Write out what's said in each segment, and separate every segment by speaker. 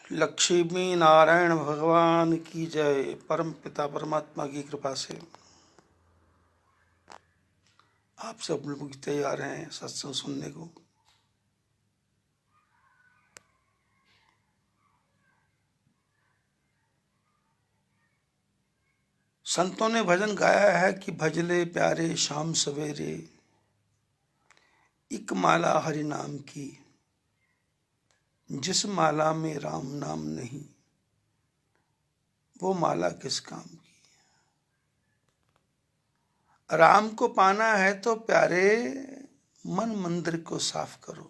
Speaker 1: लक्ष्मी नारायण भगवान की जय। परम पिता परमात्मा की कृपा से आप सब लोग तैयार हैं सत्संग सुनने को। संतों ने भजन गाया है कि भजले प्यारे शाम सवेरे, एक माला हरि नाम की, जिस माला में राम नाम नहीं, वो माला किस काम की। राम को पाना है तो प्यारे मन मंदिर को साफ करो।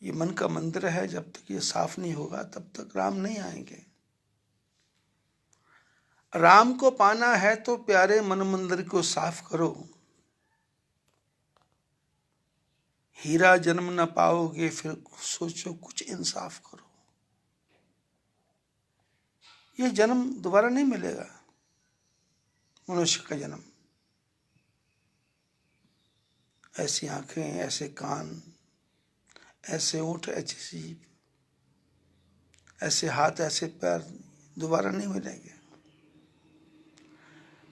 Speaker 1: ये मन का मंदिर है, जब तक ये साफ नहीं होगा तब तक राम नहीं आएंगे। राम को पाना है तो प्यारे मन मंदिर को साफ करो। हीरा जन्म न पाओगे फिर सोचो कुछ इंसाफ करो। ये जन्म दोबारा नहीं मिलेगा, मनुष्य का जन्म। ऐसी आंखें, ऐसे कान, ऐसे ओंठ, ऐसी जीभ, ऐसे हाथ, ऐसे पैर दोबारा नहीं मिलेंगे।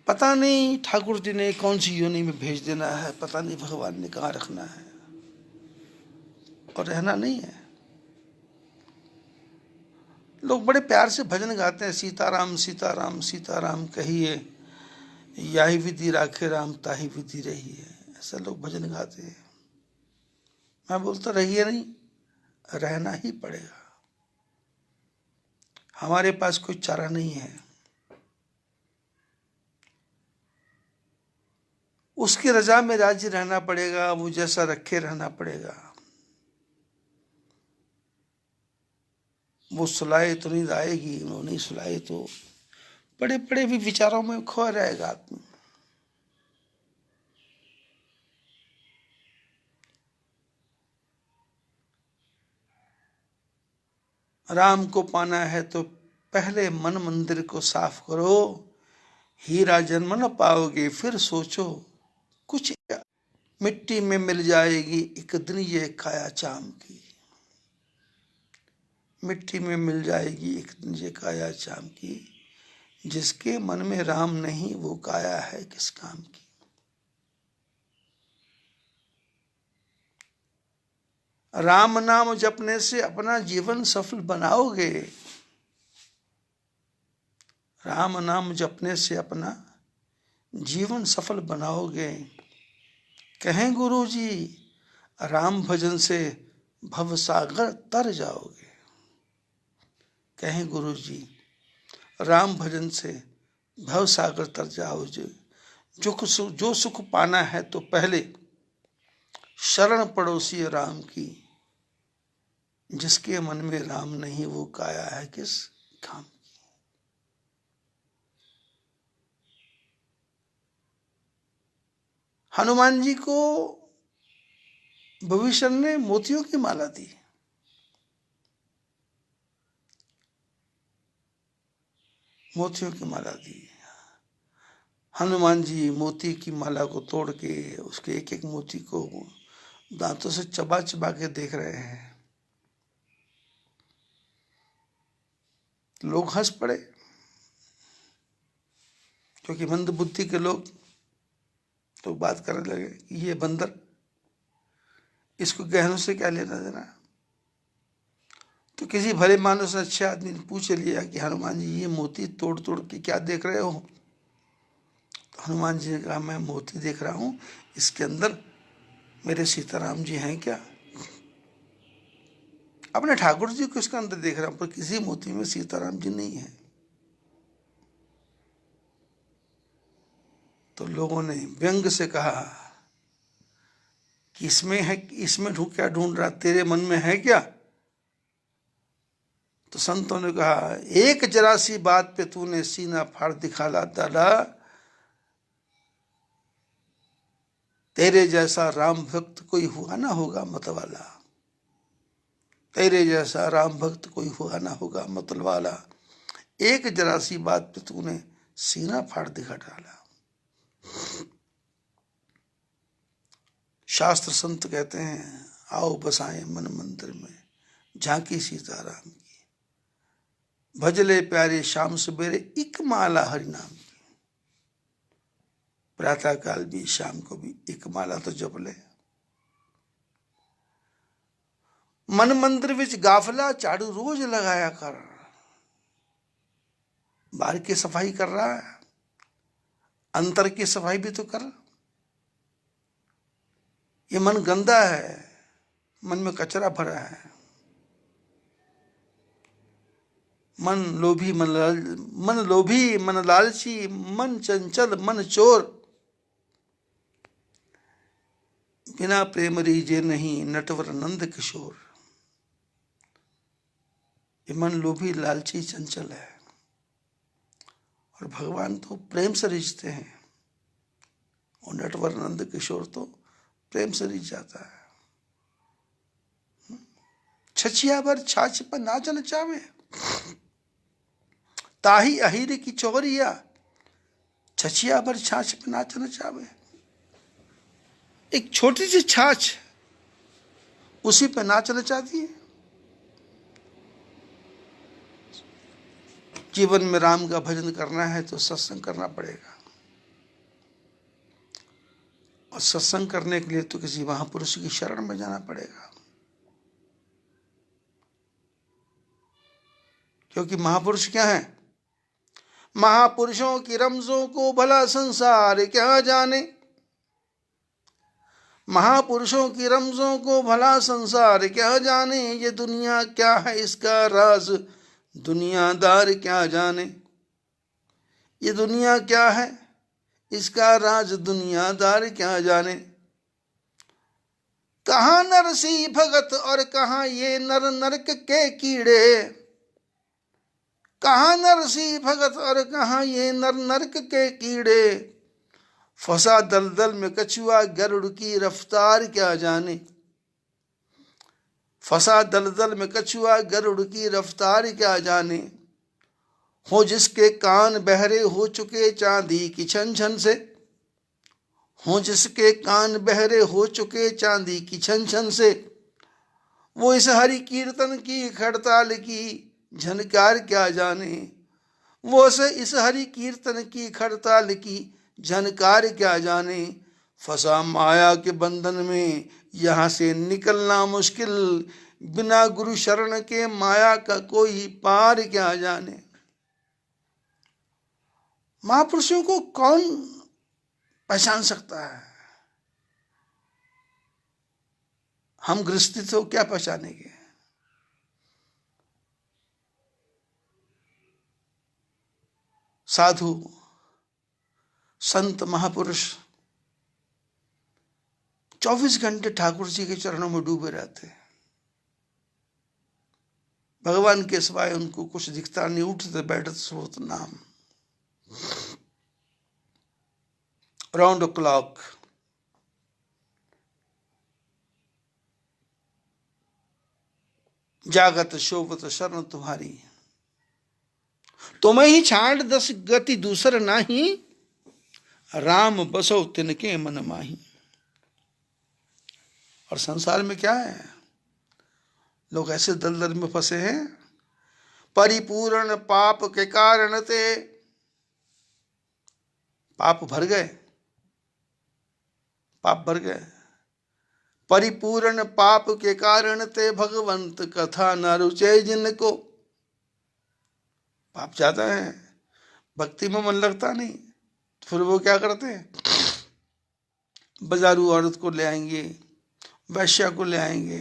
Speaker 1: पता नहीं ठाकुर जी ने कौन सी योनि में भेज देना है, पता नहीं भगवान ने कहाँ रखना है, और रहना नहीं है। लोग बड़े प्यार से भजन गाते हैं, सीताराम सीताराम सीताराम कहिए, याही विधि राखे राम ताही विधि रही है। ऐसा लोग भजन गाते हैं। मैं बोलता रहिए नहीं, रहना ही पड़ेगा। हमारे पास कोई चारा नहीं है। उसकी रजा में राजी रहना पड़ेगा, वो जैसा रखे रहना पड़ेगा। वो सुलाए तो नींद आएगी, वो नहीं सुलाए तो बड़े बड़े भी विचारों में खो रहेगा आदमी। राम को पाना है तो पहले मन मंदिर को साफ करो। हीरा जन्म न पाओगे फिर सोचो कुछ, मिट्टी में मिल जाएगी एक दिन ये काया चाम की। मिट्टी में मिल जाएगी एक दिन ये काया चाम की, जिसके मन में राम नहीं वो काया है किस काम की। राम नाम जपने से अपना जीवन सफल बनाओगे। राम नाम जपने से अपना जीवन सफल बनाओगे। कहें गुरु जी राम भजन से भव सागर तर जाओगे। कहें गुरु जी राम भजन से भव सागर तर जाओगे। जो सुख पाना है तो पहले शरण पड़ोसी राम की, जिसके मन में राम नहीं वो काया है किस काम की। हनुमान जी को विभीषण ने मोतियों की माला दी। मोतियों की माला दी। हनुमान जी मोती की माला को तोड़ के उसके एक एक मोती को दांतों से चबा चबा के देख रहे हैं। लोग हंस पड़े, क्योंकि मंद बुद्धि के लोग तो बात करने लगे कि ये बंदर, इसको गहनों से क्या लेना देना। तो किसी भले मानुस अच्छे आदमी ने पूछ लिया कि हनुमान जी ये मोती तोड़ तोड़ के क्या देख रहे हो। तो हनुमान जी ने कहा मैं मोती देख रहा हूँ, इसके अंदर मेरे सीताराम जी हैं क्या। अपने ठाकुर जी को इसके अंदर देख रहा हूं, पर किसी मोती में सीताराम जी नहीं है। तो लोगों ने व्यंग से कहा कि इसमें है, इसमें क्या ढूंढ रहा, तेरे मन में है क्या। तो संतों ने कहा एक जरा सी बात पे तूने सीना फाड़ दिखाला दादा, तेरे जैसा राम भक्त कोई हुआ ना होगा मतवाला। तेरे जैसा राम भक्त कोई हुआ ना होगा मतवाला। एक जरा सी बात पे तूने सीना फाड़ दिखा डाला। शास्त्र संत कहते हैं आओ बसाए मन मंदिर में झांकी सीताराम की, भजले प्यारे शाम सवेरे एक माला हरि नाम की। प्रातः काल भी शाम को भी एक माला तो जप ले। मन मंदिर विच गाफला झाड़ू रोज लगाया कर। बाहर की सफाई कर रहा है, अंतर की सफाई भी तो कर। ये मन गंदा है, मन में कचरा भरा है। मन लोभी मन लालची, मन चंचल, मन चोर। बिना प्रेम रीजे नहीं नटवर नंद किशोर। ये मन लोभी लालची चंचल है, और भगवान तो प्रेम से रिझते हैं, और नटवर नंद किशोर तो प्रेम से रिझ जाता है। छछिया भर छाछ पर ना चल चावे, ताही अहिर की चोरिया। छछिया भर छाछ पर ना चल चावे। एक छोटी सी छाछ उसी पे नाचना चाहती है। जीवन में राम का भजन करना है तो सत्संग करना पड़ेगा, और सत्संग करने के लिए तो किसी महापुरुष की शरण में जाना पड़ेगा, क्योंकि महापुरुष क्या है? महापुरुषों की रमजों को भला संसार क्या जाने। महापुरुषों की रमजों को भला संसार क्या जाने। ये दुनिया क्या है इसका राज दुनियादार क्या जाने। ये दुनिया क्या है इसका राज दुनियादार क्या जाने। कहाँ नरसी भगत और कहाँ ये नर नरक के कीड़े। कहाँ नरसी भगत और कहाँ ये नर नरक के कीड़े। फंसा दलदल में कछुआ गरुड़ की रफ्तार क्या जाने। फंसा दलदल में कछुआ गरुड़ की रफ्तार क्या जाने। हो जिसके कान बहरे हो चुके चांदी की छन छन से। हो जिसके कान बहरे हो चुके चांदी की छन छन से। वो इस हरि कीर्तन की खड़ताल की झनकार क्या जाने। वो से इस हरि कीर्तन की खड़ताल की झनकार क्या जाने। फंसा माया के बंधन में यहाँ से निकलना मुश्किल। बिना गुरु शरण के माया का कोई पार क्या जाने। महापुरुषों को कौन पहचान सकता है? हम गृहस्थी तो क्या पहचानेंगे? साधु संत महापुरुष 24 घंटे ठाकुर जी के चरणों में डूबे रहते हैं। भगवान के सिवाय उनको कुछ दिखता नहीं। उठते बैठते सोते नाम। Round the clock. जागत शोभत शरण तुम्हारी। तुम्हें ही छांड दस गति दूसर नाही। राम बसो तिनके मन माही। और संसार में क्या है? लोग ऐसे दलदल में फंसे हैं। परिपूर्ण पाप के कारण ते पाप भर गए। पाप भर गए। परिपूर्ण पाप के कारण ते भगवंत कथा न रुचे जिनको। पाप ज्यादा है, भक्ति में मन लगता नहीं, तो फिर वो क्या करते हैं? बाजारू औरत को ले आएंगे, वैश्या को ले आएंगे,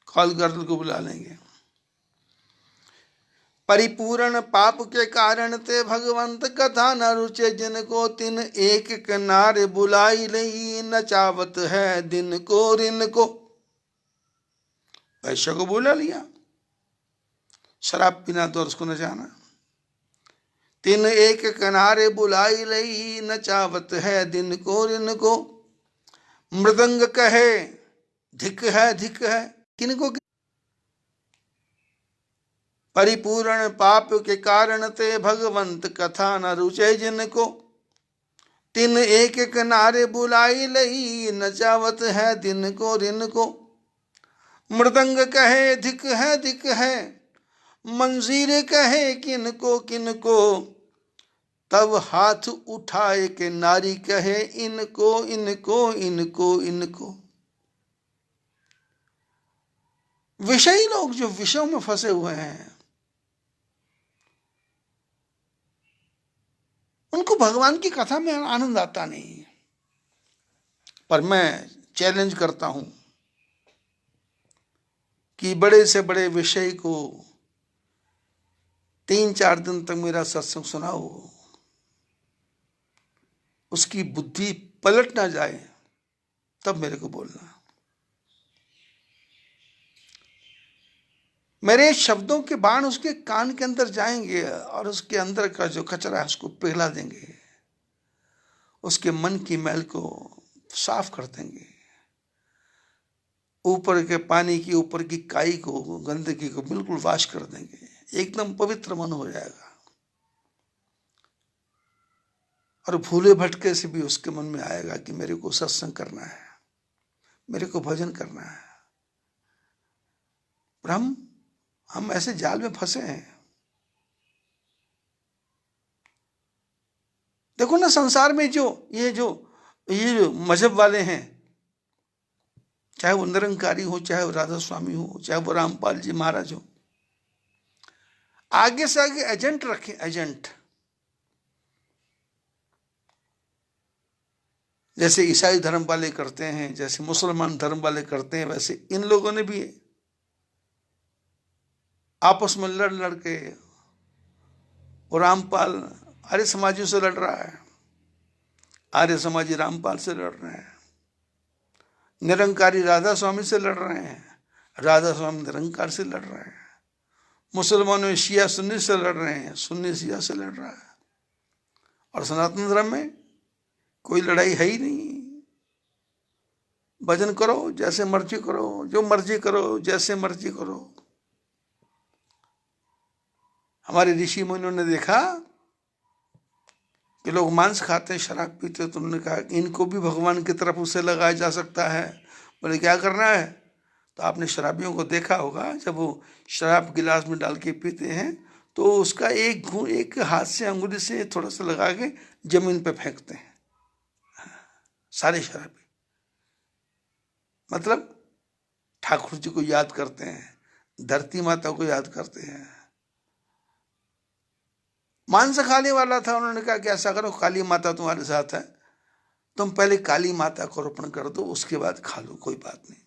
Speaker 1: कॉल गर्ल को बुला लेंगे। परिपूर्ण पाप के कारण ते भगवंत कथा न रुचे जिनको। तिन एक किनारे बुलाई लई नचावत है दिन को रिन को। वैश्या को बुला लिया, शराब पीना तो उसको नचाना। तिन एक किनारे बुलाई लई नचावत है दिन को रिन को। मृदंग कहे धिक है किनको। परिपूर्ण पाप के कारण ते भगवंत कथा न रुचे जिनको। तिन एक किनारे बुलाई लई नचावत है दिन को रिन को। मृदंग कहे धिक है, मंजीर कहे किनको किनको, तब हाथ उठाए के नारी कहे इनको इनको इनको इनको। विषयी लोग जो विषयों में फंसे हुए हैं, उनको भगवान की कथा में आनंद आता नहीं। पर मैं चैलेंज करता हूं कि बड़े से बड़े विषय को 3-4 दिन तक मेरा सत्संग सुनाओ, उसकी बुद्धि पलट ना जाए, तब मेरे को बोलना। मेरे शब्दों के बाण उसके कान के अंदर जाएंगे और उसके अंदर का जो कचरा है उसको पिघला देंगे, उसके मन की मैल को साफ कर देंगे, ऊपर के पानी की ऊपर की काई को, गंदगी को बिल्कुल वाश कर देंगे, एकदम पवित्र मन हो जाएगा। और भूले भटके से भी उसके मन में आएगा कि मेरे को सत्संग करना है, मेरे को भजन करना है। पर हम ऐसे जाल में फंसे हैं। देखो ना, संसार में ये जो मजहब वाले हैं, चाहे वो निरंकारी हो, चाहे वो राधा स्वामी हो, चाहे वो रामपाल जी महाराज हो, आगे से आगे एजेंट रखे, एजेंट। जैसे ईसाई धर्म वाले करते हैं, जैसे मुसलमान धर्म वाले करते हैं, वैसे इन लोगों ने भी आपस में लड़ के, वो रामपाल आर्य समाजियों से लड़ रहा है, आर्य समाजी रामपाल से लड़ रहे हैं, निरंकारी राधा स्वामी से लड़ रहे हैं, राधा स्वामी निरंकार से लड़ रहे हैं, मुसलमानों में शिया सुन्नी से लड़ रहे हैं, सुन्नी शिया से लड़ रहा है। और सनातन धर्म में कोई लड़ाई है ही नहीं। भजन करो, जैसे मर्जी करो, जो मर्जी करो, जैसे मर्जी करो। हमारे ऋषि मुनियों ने देखा कि लोग मांस खाते हैं, शराब पीते हैं, तो उन्होंने कहा कि इनको भी भगवान की तरफ उसे लगाया जा सकता है। बोले क्या करना है? तो आपने शराबियों को देखा होगा, जब वो शराब गिलास में डाल के पीते हैं तो उसका एक हाथ से अंगुली से थोड़ा सा लगा के जमीन पे फेंकते हैं। सारे शराबी मतलब ठाकुर जी को याद करते हैं, धरती माता को याद करते हैं। मांस खाने वाला था, उन्होंने कहा कि ऐसा करो, काली माता तुम्हारे साथ है, तुम पहले काली माता को अर्पण कर दो, उसके बाद खा लो, कोई बात नहीं।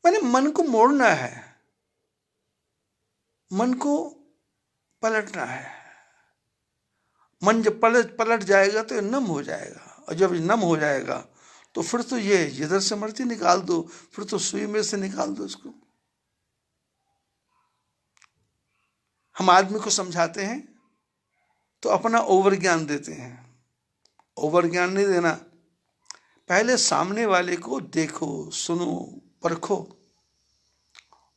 Speaker 1: मैंने मन को मोड़ना है, मन को पलटना है। मन जब पलट जाएगा तो नम हो जाएगा, और जब नम हो जाएगा तो फिर तो ये इधर से मर्जी निकाल दो, फिर तो सुई में से निकाल दो इसको। हम आदमी को समझाते हैं तो अपना ओवर ज्ञान देते हैं। ओवर ज्ञान नहीं देना, पहले सामने वाले को देखो, सुनो, परखो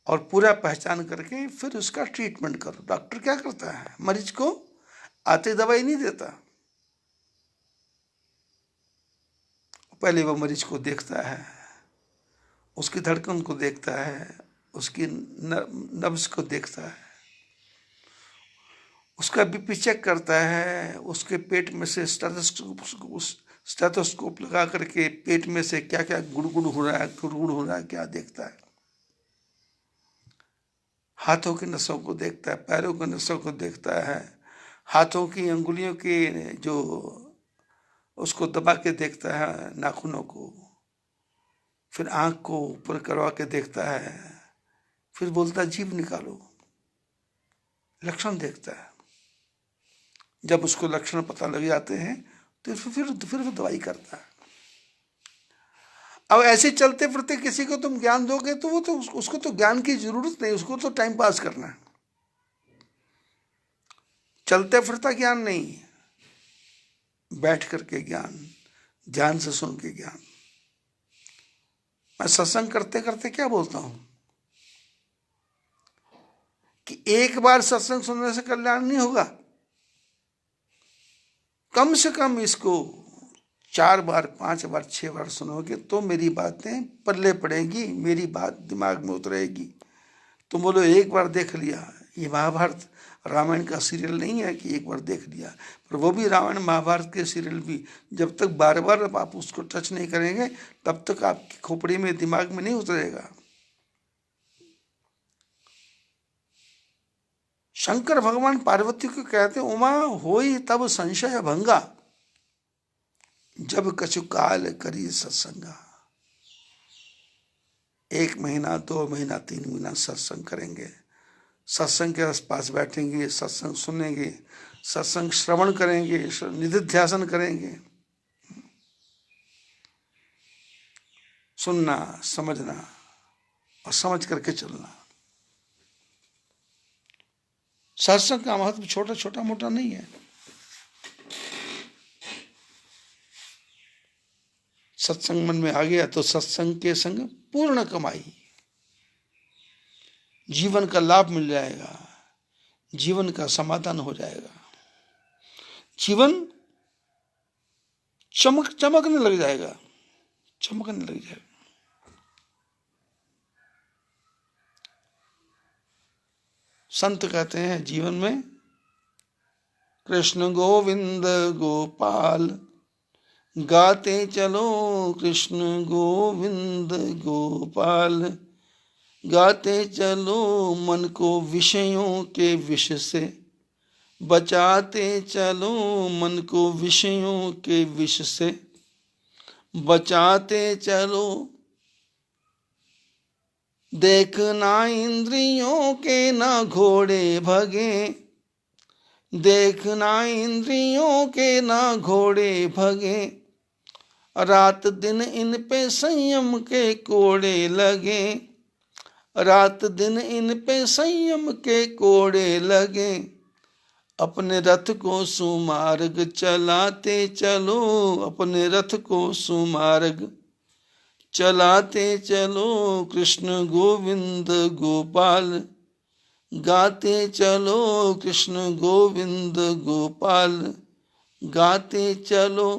Speaker 1: और पूरा पहचान करके फिर उसका ट्रीटमेंट करो। डॉक्टर क्या करता है? मरीज को आते दवाई नहीं देता, पहले वो मरीज को देखता है, उसकी धड़कन को देखता है, उसकी नब्ज को देखता है, उसका बीपी चेक करता है, उसके पेट में से स्टेथोस्कोप लगा करके पेट में से क्या क्या गुड़गुड़ हो रहा है, गुड़गुड़ हो रहा है, क्या देखता है। हाथों की नसों को देखता है, पैरों की नसों को देखता है, हाथों की अंगुलियों की जो उसको दबा के देखता है, नाखूनों को, फिर आंख को ऊपर करवा के देखता है, फिर बोलता है जीभ निकालो, लक्षण देखता है। जब उसको लक्षण पता लग जाते हैं तो फिर वो दवाई करता है। अब ऐसे चलते फिरते किसी को तुम ज्ञान दोगे तो वो तो उसको तो ज्ञान की जरूरत नहीं, उसको तो टाइम पास करना है। चलते फिरता ज्ञान नहीं, बैठ करके ज्ञान, ध्यान से सुन के ज्ञान। मैं सत्संग करते करते क्या बोलता हूं कि एक बार सत्संग सुनने से कल्याण नहीं होगा, कम से कम इसको 4 बार 5 बार 6 बार सुनोगे तो मेरी बातें पल्ले पड़ेगी, मेरी बात दिमाग में उतरेगी। तुम बोलो एक बार देख लिया, ये महाभारत रामायण का सीरियल नहीं है कि एक बार देख लिया, पर वो भी रामायण महाभारत के सीरियल भी जब तक बार बार आप उसको टच नहीं करेंगे तब तक आपकी खोपड़ी में दिमाग में नहीं उतरेगा। शंकर भगवान पार्वती को कहते उमा होई तब संशय भंगा, जब कछु काल करी सत्संगा। 1 महीना 2 महीना 3 महीना सत्संग करेंगे, सत्संग के पास बैठेंगे, सत्संग सुनेंगे, सत्संग श्रवण करेंगे, निधिध्यासन करेंगे। सुनना, समझना और समझ करके चलना। सत्संग का महत्व छोटा छोटा मोटा नहीं है। सत्संग मन में आ गया तो सत्संग के संग पूर्ण कमाई, जीवन का लाभ मिल जाएगा, जीवन का समाधान हो जाएगा, जीवन चमकने लग जाएगा, चमकने लग जाएगा। संत कहते हैं जीवन में कृष्ण गोविंद गोपाल, गाते चलो कृष्ण गोविंद गोपाल, गाते चलो मन को विषयों के विष से, बचाते चलो मन को विषयों के विष से, बचाते चलो। देखना इंद्रियों के ना घोड़े भगे, देखना इंद्रियों के ना घोड़े भगे, रात दिन इन पे संयम के कोड़े लगे, रात दिन इन पे संयम के कोड़े लगे। अपने रथ को सुमार्ग चलाते चलो, अपने रथ को सुमार्ग चलाते चलो कृष्ण गोविंद गोपाल, गाते चलो कृष्ण गोविंद गोपाल, गाते चलो।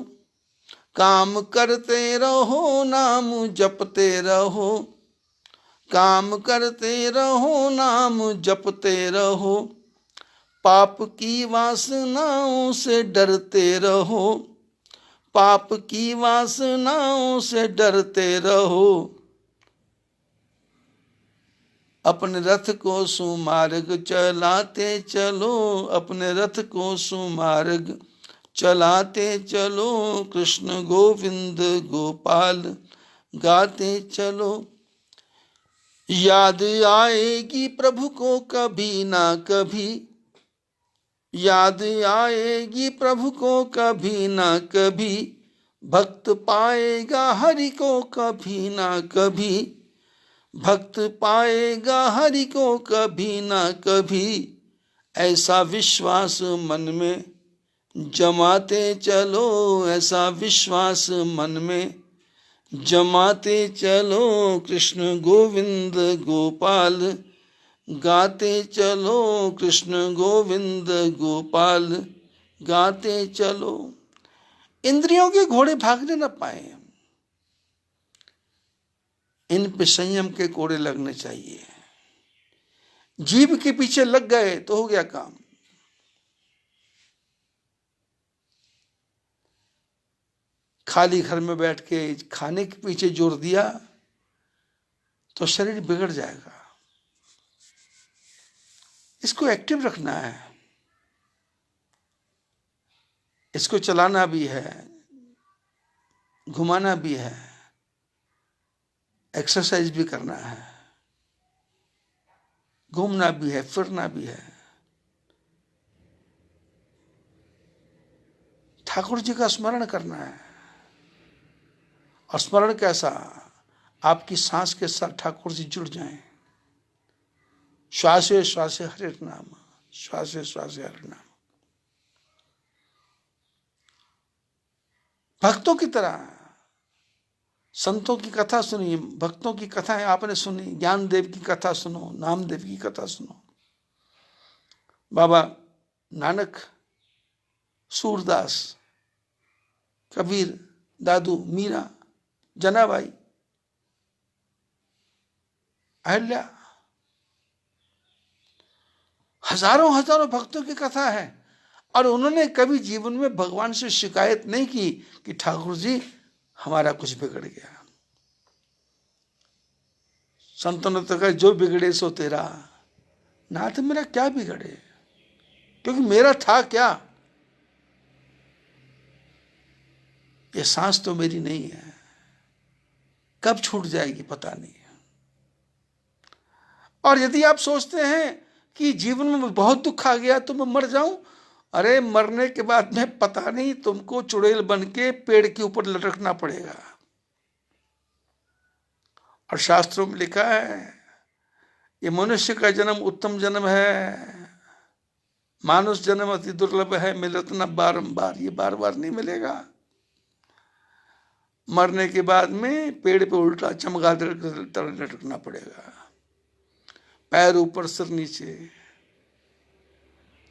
Speaker 1: काम करते रहो नाम जपते रहो, काम करते रहो नाम जपते रहो, पाप की वासनाओं से डरते रहो, पाप की वासनाओं से डरते रहो। अपने रथ को सुमार्ग चलाते चलो, अपने रथ को सुमार्ग चलाते चलो कृष्ण गोविंद गोपाल, गाते चलो। याद आएगी प्रभु को कभी ना कभी, याद आएगी प्रभु को कभी ना कभी, भक्त पाएगा हरि को कभी ना कभी, भक्त पाएगा हरि को कभी ना कभी। ऐसा विश्वास मन में जमाते चलो, ऐसा विश्वास मन में जमाते चलो कृष्ण गोविंद गोपाल, गाते चलो कृष्ण गोविंद गोपाल, गाते चलो। इंद्रियों के घोड़े भागने न पाए, इन पे संयम के कोड़े लगने चाहिए। जीभ के पीछे लग गए तो हो गया काम। खाली घर में बैठ के खाने के पीछे जोर दिया तो शरीर बिगड़ जाएगा। इसको एक्टिव रखना है, इसको चलाना भी है, घुमाना भी है, एक्सरसाइज भी करना है, घूमना भी है, फिरना भी है। ठाकुर जी का स्मरण करना है। और स्मरण कैसा? आपकी सांस के साथ ठाकुर जी जुड़ जाएं। श्वासे श्वासे हरे नाम, श्वासे श्वासे हरे नाम। भक्तों की तरह संतों की कथा सुनिए, भक्तों की कथाएं आपने सुनी, ज्ञान देव की कथा सुनो, नामदेव की कथा सुनो, बाबा नानक, सूरदास, कबीर, दादू मीरा, जनाबाई, अहल्या, हजारों हजारों भक्तों की कथा है। और उन्होंने कभी जीवन में भगवान से शिकायत नहीं की कि ठाकुर जी हमारा कुछ बिगड़ गया। संतों ने तो कहा जो बिगड़े सो तेरा, नाथ मेरा क्या बिगड़े, क्योंकि मेरा था क्या, ये सांस तो मेरी नहीं है, कब छूट जाएगी पता नहीं। और यदि आप सोचते हैं कि जीवन में बहुत दुख आ गया तो मैं मर जाऊं, अरे मरने के बाद में पता नहीं तुमको चुड़ैल बन के पेड़ के ऊपर लटकना पड़ेगा। और शास्त्रों में लिखा है ये मनुष्य का जन्म उत्तम जन्म है, मानुष जन्म अति दुर्लभ है, मिलत न बारंबार, ये बार बार नहीं मिलेगा। मरने के बाद में पेड़ पे उल्टा चमगादड़ की तरह लटकना पड़ेगा, पैर ऊपर सिर नीचे,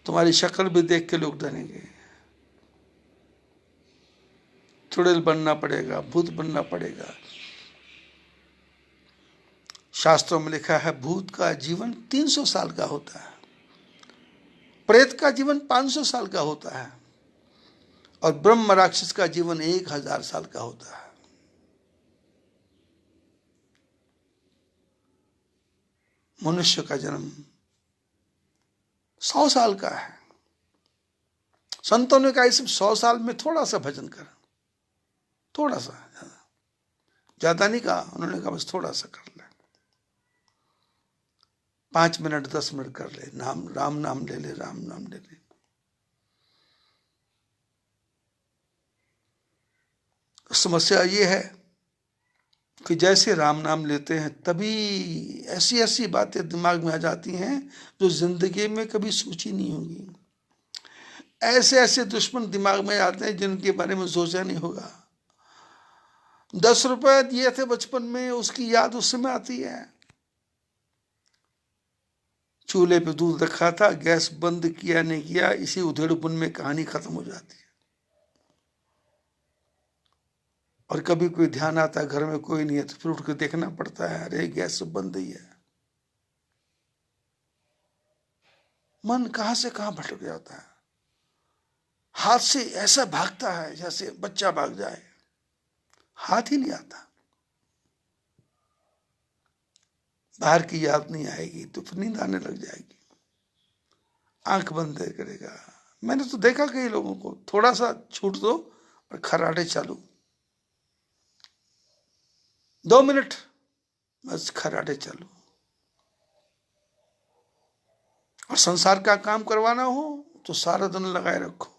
Speaker 1: तुम्हारी शक्ल भी देख के लोग डरेंगे, चुड़ैल बनना पड़ेगा, भूत बनना पड़ेगा। शास्त्रों में लिखा है भूत का जीवन 300 साल का होता है, प्रेत का जीवन 500 साल का होता है, और ब्रह्म राक्षस का जीवन 1000 साल का होता है। मनुष्य का जन्म 100 साल का है। संतों ने कहा इस 100 साल में थोड़ा सा भजन कर, थोड़ा सा, ज्यादा नहीं कहा, उन्होंने कहा बस थोड़ा सा कर ले, 5 मिनट 10 मिनट कर ले, नाम राम नाम ले ले, राम नाम ले ले। समस्या ये है कि जैसे राम नाम लेते हैं तभी ऐसी ऐसी बातें दिमाग में आ जाती हैं जो जिंदगी में कभी सोची नहीं होगी। ऐसे ऐसे दुश्मन दिमाग में आते हैं जिनके बारे में सोचा नहीं होगा। 10 रुपए दिए थे बचपन में, उसकी याद उस समय आती है। चूल्हे पे दूध रखा था, गैस बंद किया नहीं किया, इसी उधेड़पुन में कहानी खत्म हो जाती है। और कभी कोई ध्यान आता है घर में कोई नहीं है तो फिर उठ के देखना पड़ता है, अरे गैस तो बंद ही है। मन कहां से कहां भटक जाता है, हाथ से ऐसा भागता है जैसे बच्चा भाग जाए, हाथ ही नहीं आता। बाहर की याद नहीं आएगी तो फिर नींद आने लग जाएगी, आंख बंद करेगा। मैंने तो देखा कई लोगों को, थोड़ा सा छूट दो और खर्राटे चालू, 2 मिनट बस खर्राटे चालू। और संसार का काम करवाना हो तो सारा दिन लगाए रखो,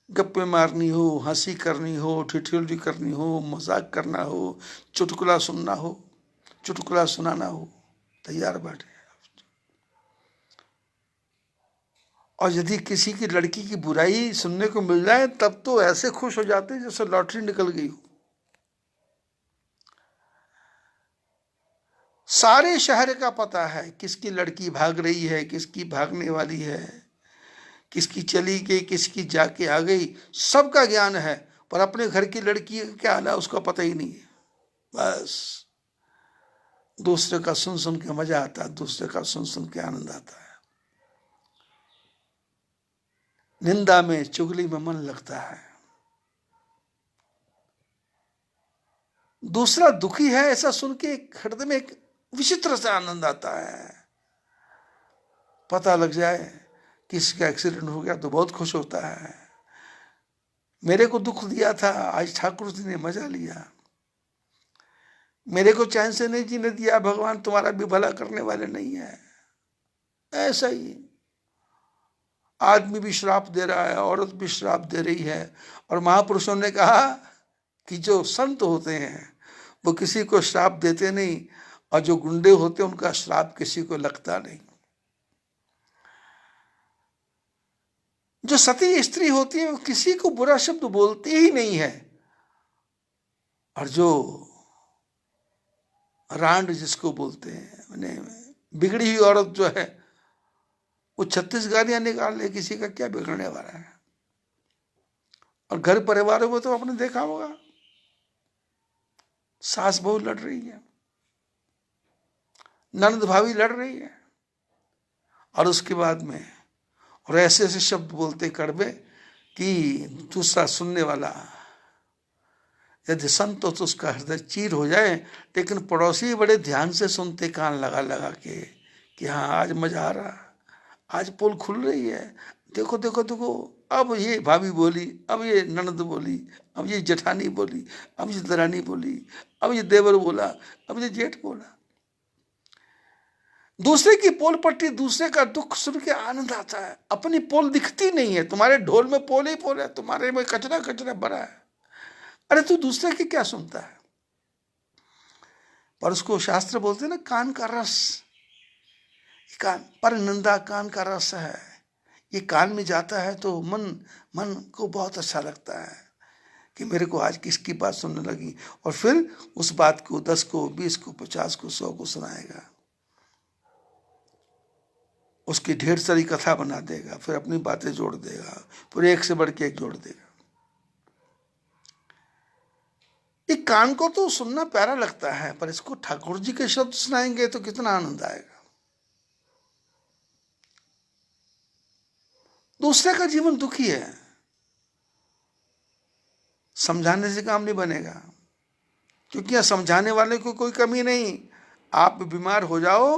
Speaker 1: गप्पे मारनी हो, हंसी करनी हो, ठिठोली करनी हो, मजाक करना हो, चुटकुला सुनना हो, चुटकुला सुनाना हो, तैयार बैठे। और यदि किसी की लड़की की बुराई सुनने को मिल जाए तब तो ऐसे खुश हो जाते हैं जैसे लॉटरी निकल गई हो। सारे शहर का पता है किसकी लड़की भाग रही है, किसकी भागने वाली है, किसकी चली गई, किसकी जाके आ गई, सबका ज्ञान है। पर अपने घर की लड़की का क्या हाल है उसका पता ही नहीं है। बस दूसरे का सुन सुन के मजा आता है, दूसरे का सुन सुन के आनंद आता है। निंदा में चुगली में मन लगता है। दूसरा दुखी है ऐसा सुन के हृदय में एक विचित्र से आनंद आता है। पता लग जाए किसी का एक्सीडेंट हो गया तो बहुत खुश होता है, मेरे को दुख दिया था आज ठाकुर जी ने मजा लिया, मेरे को चैन से नहीं जीने दिया, भगवान तुम्हारा भी भला करने वाले नहीं है। ऐसा ही आदमी भी श्राप दे रहा है, औरत भी श्राप दे रही है। और महापुरुषों ने कहा कि जो संत होते हैं वो किसी को श्राप देते नहीं, और जो गुंडे होते हैं उनका श्राप किसी को लगता नहीं। जो सती स्त्री होती है वो किसी को बुरा शब्द बोलती ही नहीं है, और जो रांड जिसको बोलते हैं, मैंने बिगड़ी हुई औरत जो है वो 36 गालियां निकाल ले, किसी का क्या बिगड़ने वाला है। और घर परिवारों में तो आपने देखा होगा सास बहू लड़ रही है, ननद भाभी लड़ रही है, और उसके बाद में और ऐसे ऐसे शब्द बोलते कड़वे कि दूसरा सुनने वाला यदि संत हो तो उसका हृदय चीर हो जाए, लेकिन पड़ोसी बड़े ध्यान से सुनते कान लगा लगा के कि हाँ आज मजा आ रहा, आज पोल खुल रही है, देखो देखो देखो, अब ये भाभी बोली, अब ये ननद बोली, अब ये जेठानी बोली, अब ये दरानी बोली, अब ये देवर बोला, अब ये जेठ बोला। दूसरे की पोल पट्टी, दूसरे का दुख सुन के आनंद आता है। अपनी पोल दिखती नहीं है, तुम्हारे ढोल में पोल ही पोल है, तुम्हारे में कचरा कचरा भरा है। अरे तू दूसरे की क्या सुनता है? पर उसको शास्त्र बोलते हैं ना, कान का रस, कान पर निंदा कान का रस है। ये कान में जाता है तो मन को बहुत अच्छा लगता है कि मेरे को आज किसकी बात सुनने लगी, और फिर उस बात को 10 को 20 को 50 को 100 को सुनाएगा, उसकी ढेर सारी कथा बना देगा, फिर अपनी बातें जोड़ देगा, फिर एक से बढ़ के एक जोड़ देगा। ये कान को तो सुनना प्यारा लगता है, पर इसको ठाकुर जी के शब्द सुनाएंगे तो कितना आनंद आएगा। दूसरे का जीवन दुखी है, समझाने से काम नहीं बनेगा, क्योंकि यहां समझाने वाले को कोई कमी नहीं। आप बीमार हो जाओ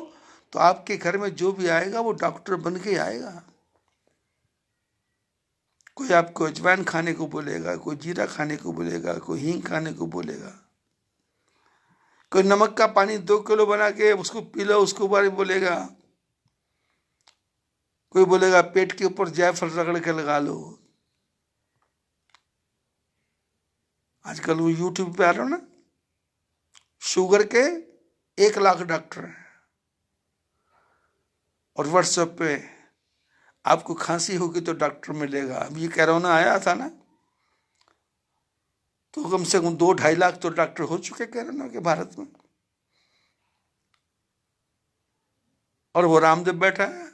Speaker 1: तो आपके घर में जो भी आएगा वो डॉक्टर बन के आएगा। कोई आपको अजवाइन खाने को बोलेगा, कोई जीरा खाने को बोलेगा, कोई हींग खाने को बोलेगा, कोई नमक का पानी 2 किलो बना के उसको पी लो, उसको बारे बोलेगा, कोई बोलेगा पेट के ऊपर जायफल रगड़ के लगा लो। आजकल वो यूट्यूब पे आ रहा हो ना, शुगर के 1 लाख डॉक्टर हैं, और व्हाट्सएप पे आपको खांसी होगी तो डॉक्टर मिलेगा। अब ये कोरोना आया था ना, तो कम से कम 2-2.5 लाख तो डॉक्टर हो चुके कोरोना के भारत में, और वो रामदेव बैठा है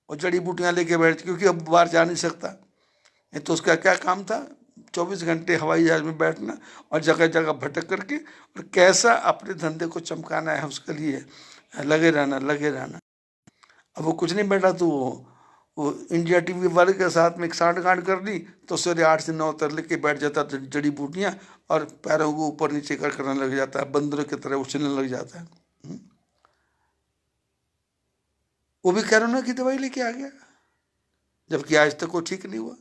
Speaker 1: और जड़ी बूटियां लेके बैठ, क्योंकि अब बाहर जा नहीं सकता। नहीं तो उसका क्या काम था, 24 घंटे हवाई जहाज में बैठना और जगह जगह भटक करके, और कैसा अपने धंधे को चमकाना है उसके लिए लगे रहना लगे रहना। अब वो कुछ नहीं बैठा तो वो इंडिया टीवी वाले के साथ में एक सांठगांठ कर ली, तो सवेरे 8 से 9 तक लेके बैठ जाता जड़ी बूटियां, और पैरों को ऊपर नीचे करने लग जाता है, बंदरों की तरह उछलने लग जाता है। वो भी कोरोना की दवाई लेके आ गया, जबकि आज तक वो ठीक नहीं हुआ।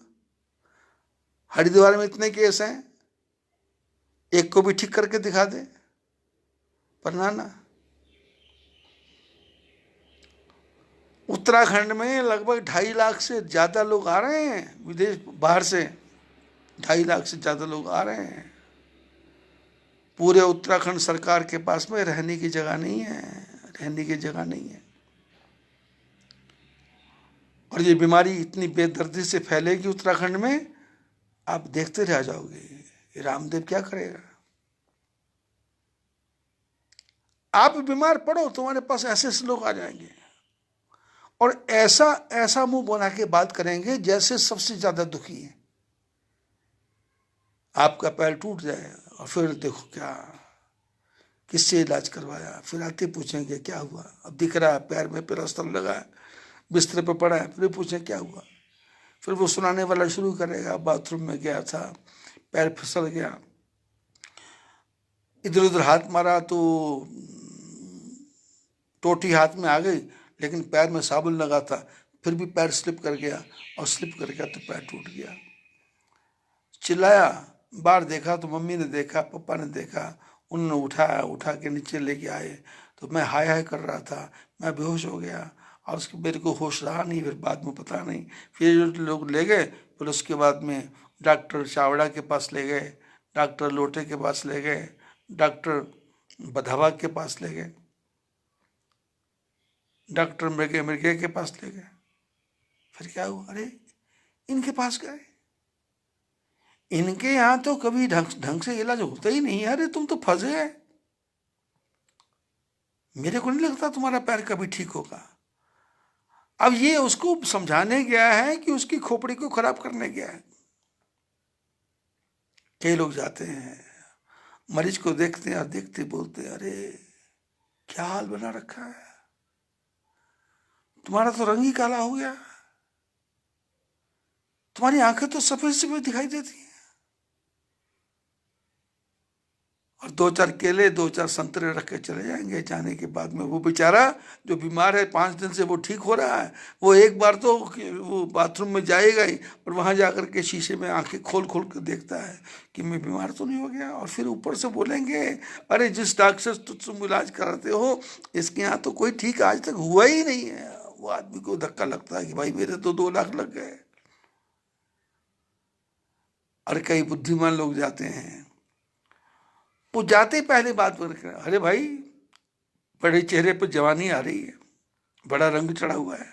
Speaker 1: हरिद्वार में इतने केस हैं, एक को भी ठीक करके दिखा दे, पर ना। उत्तराखंड में लगभग 2.5 लाख से ज्यादा लोग आ रहे हैं विदेश, बाहर से 2.5 लाख से ज्यादा लोग आ रहे हैं। पूरे उत्तराखंड सरकार के पास में रहने की जगह नहीं है, रहने की जगह नहीं है। और ये बीमारी इतनी बेदर्दी से फैलेगी उत्तराखंड में, आप देखते रह जाओगे ये रामदेव क्या करेगा। आप बीमार पड़ो, तुम्हारे पास ऐसे ऐसे लोग आ जाएंगे और ऐसा ऐसा मुंह बना के बात करेंगे जैसे सबसे ज्यादा दुखी है। आपका पैर टूट जाए और फिर देखो क्या, किससे इलाज करवाया, फिर आते पूछेंगे क्या हुआ, अब दिख रहा है पैर में प्लास्टर लगा है, बिस्तर पे पड़ा है, फिर पूछे क्या हुआ, फिर वो सुनाने वाला शुरू करेगा, बाथरूम में गया था, पैर फिसल गया, इधर उधर हाथ मारा तो टोटी हाथ में आ गई, लेकिन पैर में साबुन लगा था, फिर भी पैर स्लिप कर गया, और स्लिप कर गया तो पैर टूट गया। चिल्लाया, बाहर देखा तो मम्मी ने देखा, पापा ने देखा, उन्होंने उठाया, उठा के नीचे लेके आए, तो मैं हाय हाय कर रहा था, मैं बेहोश हो गया, और उसके मेरे को होश रहा नहीं, फिर बाद में पता नहीं, फिर जो लोग ले गए, फिर उसके बाद में डॉक्टर चावड़ा के पास ले गए, डॉक्टर लोटे के पास ले गए, डॉक्टर बधावा के पास ले गए, डॉक्टर मृगे मृगे के पास ले गए। फिर क्या हुआ, अरे इनके पास गए, इनके यहाँ तो कभी ढंग से इलाज होता ही नहीं है, अरे तुम तो फंस गए, मेरे को नहीं लगता तुम्हारा पैर कभी ठीक होगा। अब ये उसको समझाने गया है कि उसकी खोपड़ी को खराब करने गया है। कई लोग जाते हैं मरीज को देखते हैं और देखते बोलते हैं, अरे क्या हाल बना रखा है, तुम्हारा तो रंग ही काला हो गया, तुम्हारी आंखें तो सफेद सफेद दिखाई देती हैं। और 2-4 केले 2-4 संतरे रख के चले जाएंगे। जाने के बाद में वो बेचारा जो बीमार है 5 दिन से वो ठीक हो रहा है, वो एक बार तो वो बाथरूम में जाएगा ही, और वहां जाकर के शीशे में आंखें खोल खोल कर देखता है कि मैं बीमार तो नहीं हो गया। और फिर ऊपर से बोलेंगे, अरे जिस डॉक्टर से तुम इलाज कराते हो इसके यहाँ तो कोई ठीक आज तक हुआ ही नहीं है। वो आदमी को धक्का लगता है कि भाई मेरे तो 2 लाख लग गए। और कई बुद्धिमान लोग जाते हैं, वो जाते ही पहले बात कर, अरे भाई बड़े चेहरे पर जवानी आ रही है, बड़ा रंग चढ़ा हुआ है।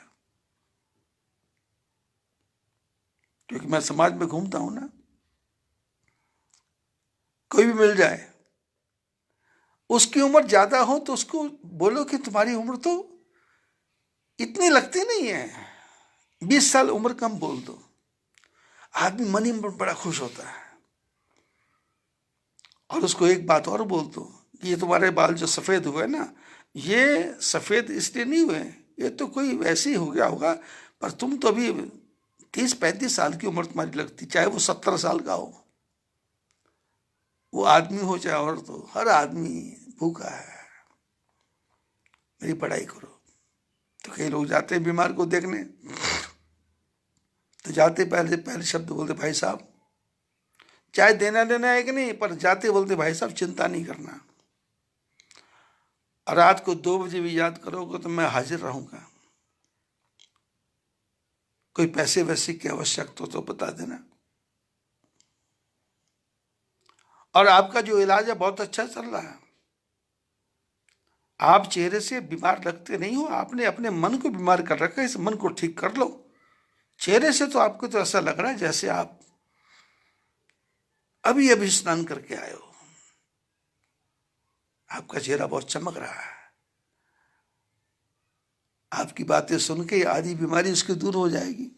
Speaker 1: क्योंकि मैं समाज में घूमता हूं ना, कोई भी मिल जाए उसकी उम्र ज्यादा हो तो उसको बोलो कि तुम्हारी उम्र तो इतनी लगती नहीं है, 20 साल उम्र कम बोल दो, आदमी मन ही में बड़ा खुश होता है। और उसको एक बात और बोल दो कि ये तुम्हारे बाल जो सफेद हुए ना, ये सफेद इसलिए नहीं हुए, ये तो कोई वैसे ही हो गया होगा, पर तुम तो अभी 30-35 साल की उम्र तुम्हारी लगती, चाहे वो 70 साल का हो। वो आदमी हो चाहे औरत हो, हर आदमी भूखा है, मेरी पढ़ाई करो। तो कई लोग जाते हैं बीमार को देखने, तो जाते पहले पहले शब्द बोलते, भाई साहब, चाहे देना लेना है कि नहीं, पर जाते बोलते भाई साहब चिंता नहीं करना, और रात को 2 बजे भी याद करोगे तो मैं हाजिर रहूंगा, कोई पैसे वैसे की आवश्यकता तो बता देना। और आपका जो इलाज है बहुत अच्छा चल रहा है, आप चेहरे से बीमार लगते नहीं हो, आपने अपने मन को बीमार कर रखा है, इस मन को ठीक कर लो। चेहरे से तो आपको तो ऐसा लग रहा है जैसे आप अभी अभी स्नान करके आए हो, आपका चेहरा बहुत चमक रहा है। आपकी बातें सुन के आधी बीमारी उसकी दूर हो जाएगी।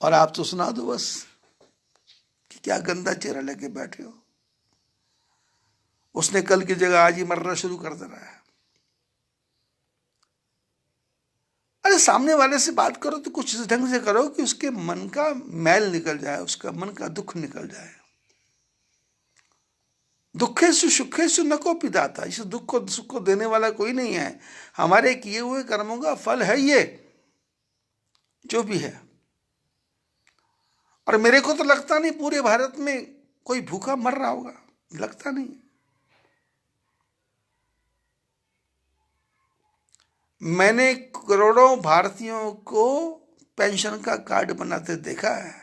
Speaker 1: और आप तो सुना दो बस कि क्या गंदा चेहरा लेके बैठे हो, उसने कल की जगह आज ही मरना शुरू कर देना है। अरे सामने वाले से बात करो तो कुछ इस ढंग से करो कि उसके मन का मैल निकल जाए, उसका मन का दुख निकल जाए। दुखेषु सुखेषु न कोपि दाता, इस दुख को सुख को देने वाला कोई नहीं है। हमारे किए हुए कर्मों का फल है ये जो भी है। और मेरे को तो लगता नहीं पूरे भारत में कोई भूखा मर रहा होगा, लगता नहीं। मैंने करोड़ों भारतीयों को पेंशन का कार्ड बनाते देखा है,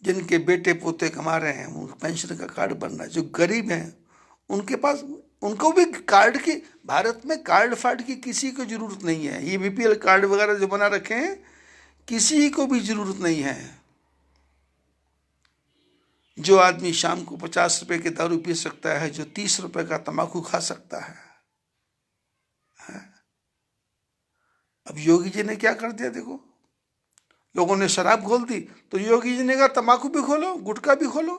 Speaker 1: जिनके बेटे पोते कमा रहे हैं वो पेंशन का कार्ड बन रहा है। जो गरीब हैं उनके पास, उनको भी कार्ड की, भारत में कार्ड फार्ड की किसी को जरूरत नहीं है। ये बीपीएल कार्ड वगैरह जो बना रखे हैं किसी को भी जरूरत नहीं है। जो आदमी शाम को 50 रुपए की दारू पी सकता है, जो 30 रुपए का तंबाकू खा सकता है। अब योगी जी ने क्या कर दिया देखो, लोगों ने शराब खोल दी तो योगी जी ने कहा तंबाकू भी खोलो, गुटखा भी खोलो।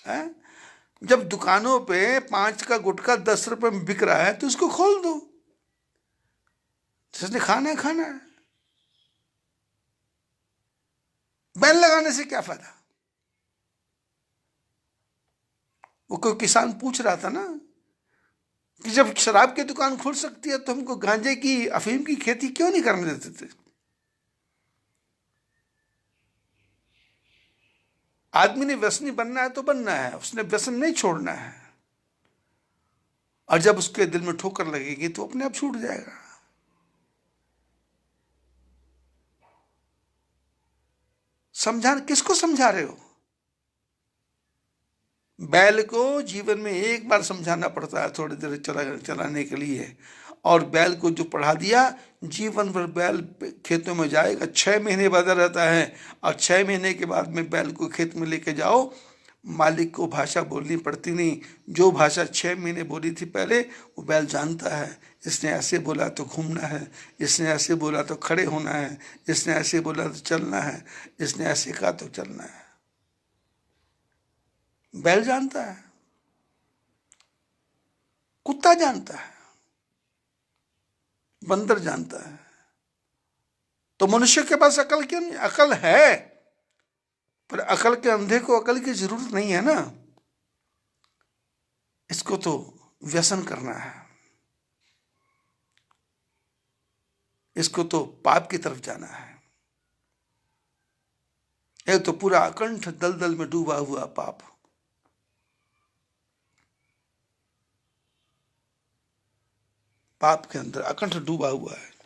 Speaker 1: है, जब दुकानों पे 5 का गुटखा 10 रुपए में बिक रहा है तो उसको खोल दो, जिसने खाना है खाना है। बैन लगाने से क्या फायदा। वो कोई किसान पूछ रहा था ना कि जब शराब की दुकान खुल सकती है तो हमको गांजे की, अफीम की खेती क्यों नहीं करने देते थे। आदमी ने व्यसनी बनना है तो बनना है, उसने व्यसन नहीं छोड़ना है। और जब उसके दिल में ठोकर लगेगी तो अपने आप छूट जाएगा। समझा, किसको समझा रहे हो। बैल को जीवन में एक बार समझाना पड़ता है थोड़ी देर चलाने के लिए, और बैल को जो पढ़ा दिया जीवन भर बैल खेतों में जाएगा। 6 महीने बंधा रहता है, और 6 महीने के बाद में बैल को खेत में लेके जाओ, मालिक को भाषा बोलनी पड़ती नहीं। जो भाषा 6 महीने बोली थी पहले वो बैल जानता है। इसने ऐसे बोला तो घूमना है, इसने ऐसे बोला तो खड़े होना है, इसने ऐसे बोला तो चलना है, इसने ऐसे कहा तो चलना है। बैल जानता है, कुत्ता जानता है, बंदर जानता है। तो मनुष्य के पास अकल क्यों नहीं? अकल है, पर अकल के अंधे को अकल की जरूरत नहीं है ना। इसको तो व्यसन करना है, इसको तो पाप की तरफ जाना है। ये तो पूरा अकंठ दलदल में डूबा हुआ पाप। पाप के अंदर अकंठ डूबा हुआ है।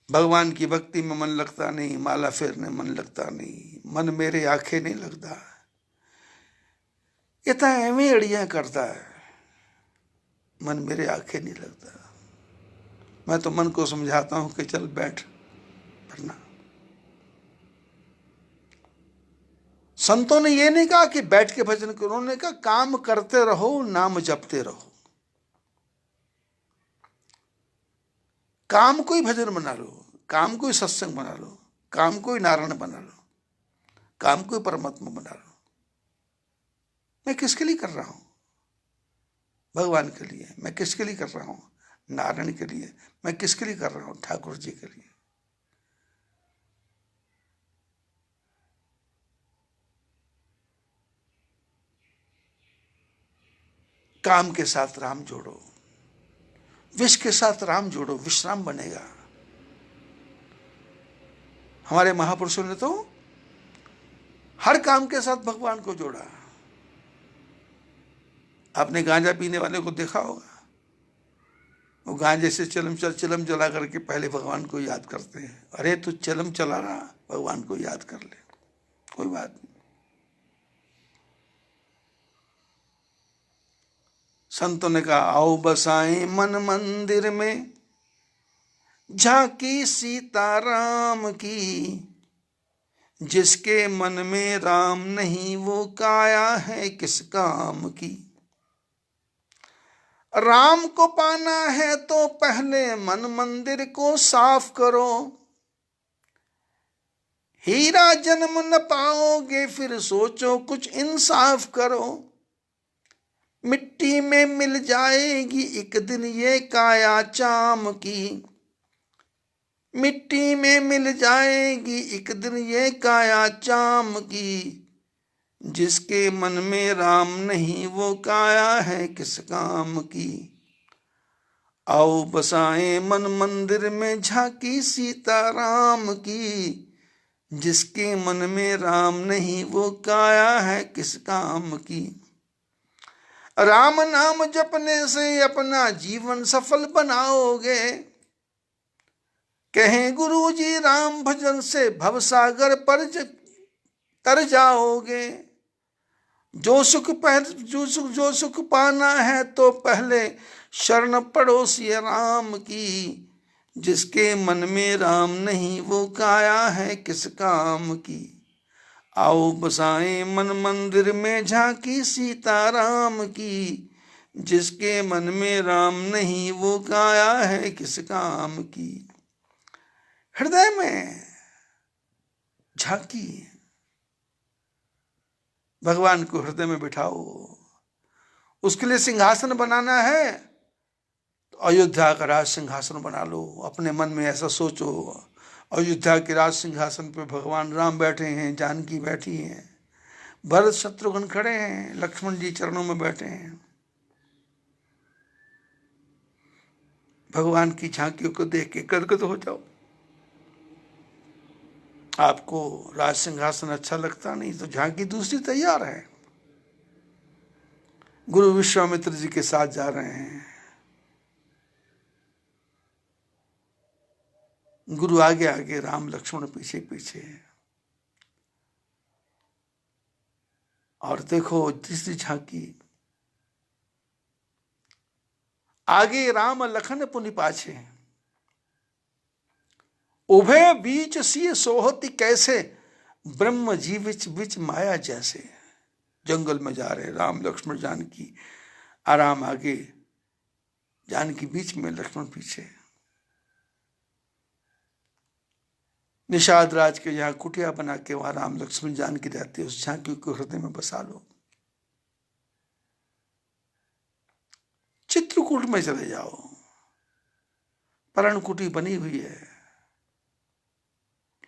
Speaker 1: भगवान की भक्ति में मन लगता नहीं, माला फेरने मन लगता नहीं, मन मेरे आंखें नहीं लगता, ये तो एवं अड़ियां करता है, मन मेरे आंखें नहीं लगता। मैं तो मन को समझाता हूं कि चल बैठ पढ़ना। संतों ने ये नहीं कहा कि बैठ के भजन करो, उन्होंने कहा काम करते रहो, नाम जपते रहो। काम कोई भजन बना लो, काम कोई सत्संग बना लो, काम कोई नारायण बना लो, काम कोई परमात्मा बना लो। मैं किसके लिए कर रहा हूं? भगवान के लिए। मैं किसके लिए कर रहा हूं? नारायण के लिए। मैं किसके लिए कर रहा हूं? ठाकुर जी के लिए। काम के साथ राम जोड़ो, विष के साथ राम जोड़ो, विश्राम बनेगा। हमारे महापुरुषों ने तो हर काम के साथ भगवान को जोड़ा। आपने गांजा पीने वाले को देखा होगा, वो गांजे से चिलम जला करके पहले भगवान को याद करते हैं। अरे तू चिलम चला रहा, भगवान को याद कर ले, कोई बात नहीं। संतों ने कहा आओ बसाएं मन मंदिर में, झांकी सीताराम की। जिसके मन में राम नहीं वो काया है किस काम की। राम को पाना है तो पहले मन मंदिर को साफ करो। हीरा जन्म न पाओगे फिर सोचो कुछ इंसाफ करो। मिट्टी में मिल जाएगी एक दिन ये काया चाम की। मिट्टी में मिल जाएगी एक दिन ये काया चाम की। जिसके मन में राम नहीं वो काया है किस काम की। आओ बसाएं मन मंदिर में झांकी सीताराम की। जिसके मन में राम नहीं वो काया है किस काम की। राम नाम जपने से अपना जीवन सफल बनाओगे। कहें गुरु जी राम भजन से भवसागर पर तर जाओगे। जो सुख पाना है तो पहले शरण पड़ो सिय राम की। जिसके मन में राम नहीं वो काया है किस काम की। आओ बसाएं मन मंदिर में झांकी सीताराम की। जिसके मन में राम नहीं वो काया है किस काम की। हृदय में झांकी, भगवान को हृदय में बिठाओ। उसके लिए सिंहासन बनाना है तो अयोध्या का राज सिंहासन बना लो। अपने मन में ऐसा सोचो, अयोध्या के राज सिंहासन पे भगवान राम बैठे हैं, जानकी बैठी हैं, भरत शत्रुघ्न खड़े हैं, लक्ष्मण जी चरणों में बैठे हैं। भगवान की झांकियों को देख के गदगद हो जाओ। आपको राज सिंहासन अच्छा लगता नहीं तो झांकी दूसरी तैयार है। गुरु विश्वामित्र जी के साथ जा रहे हैं, गुरु आगे आगे, राम लक्ष्मण पीछे पीछे। और देखो तीसरी झांकी, आगे राम लखन पुनि पाछे। उभय बीच सिय सोहति कैसे, ब्रह्म जी बिच माया जैसे। जंगल में जा रहे राम लक्ष्मण जानकी, आराम आगे, जानकी बीच में, लक्ष्मण पीछे। निषाद राज के यहाँ कुटिया बना के वहां राम लक्ष्मण जानकी रहते, उस झांकी को हृदय में बसा लो। चित्रकूट में चले जाओ, पर्णकुटी बनी हुई है,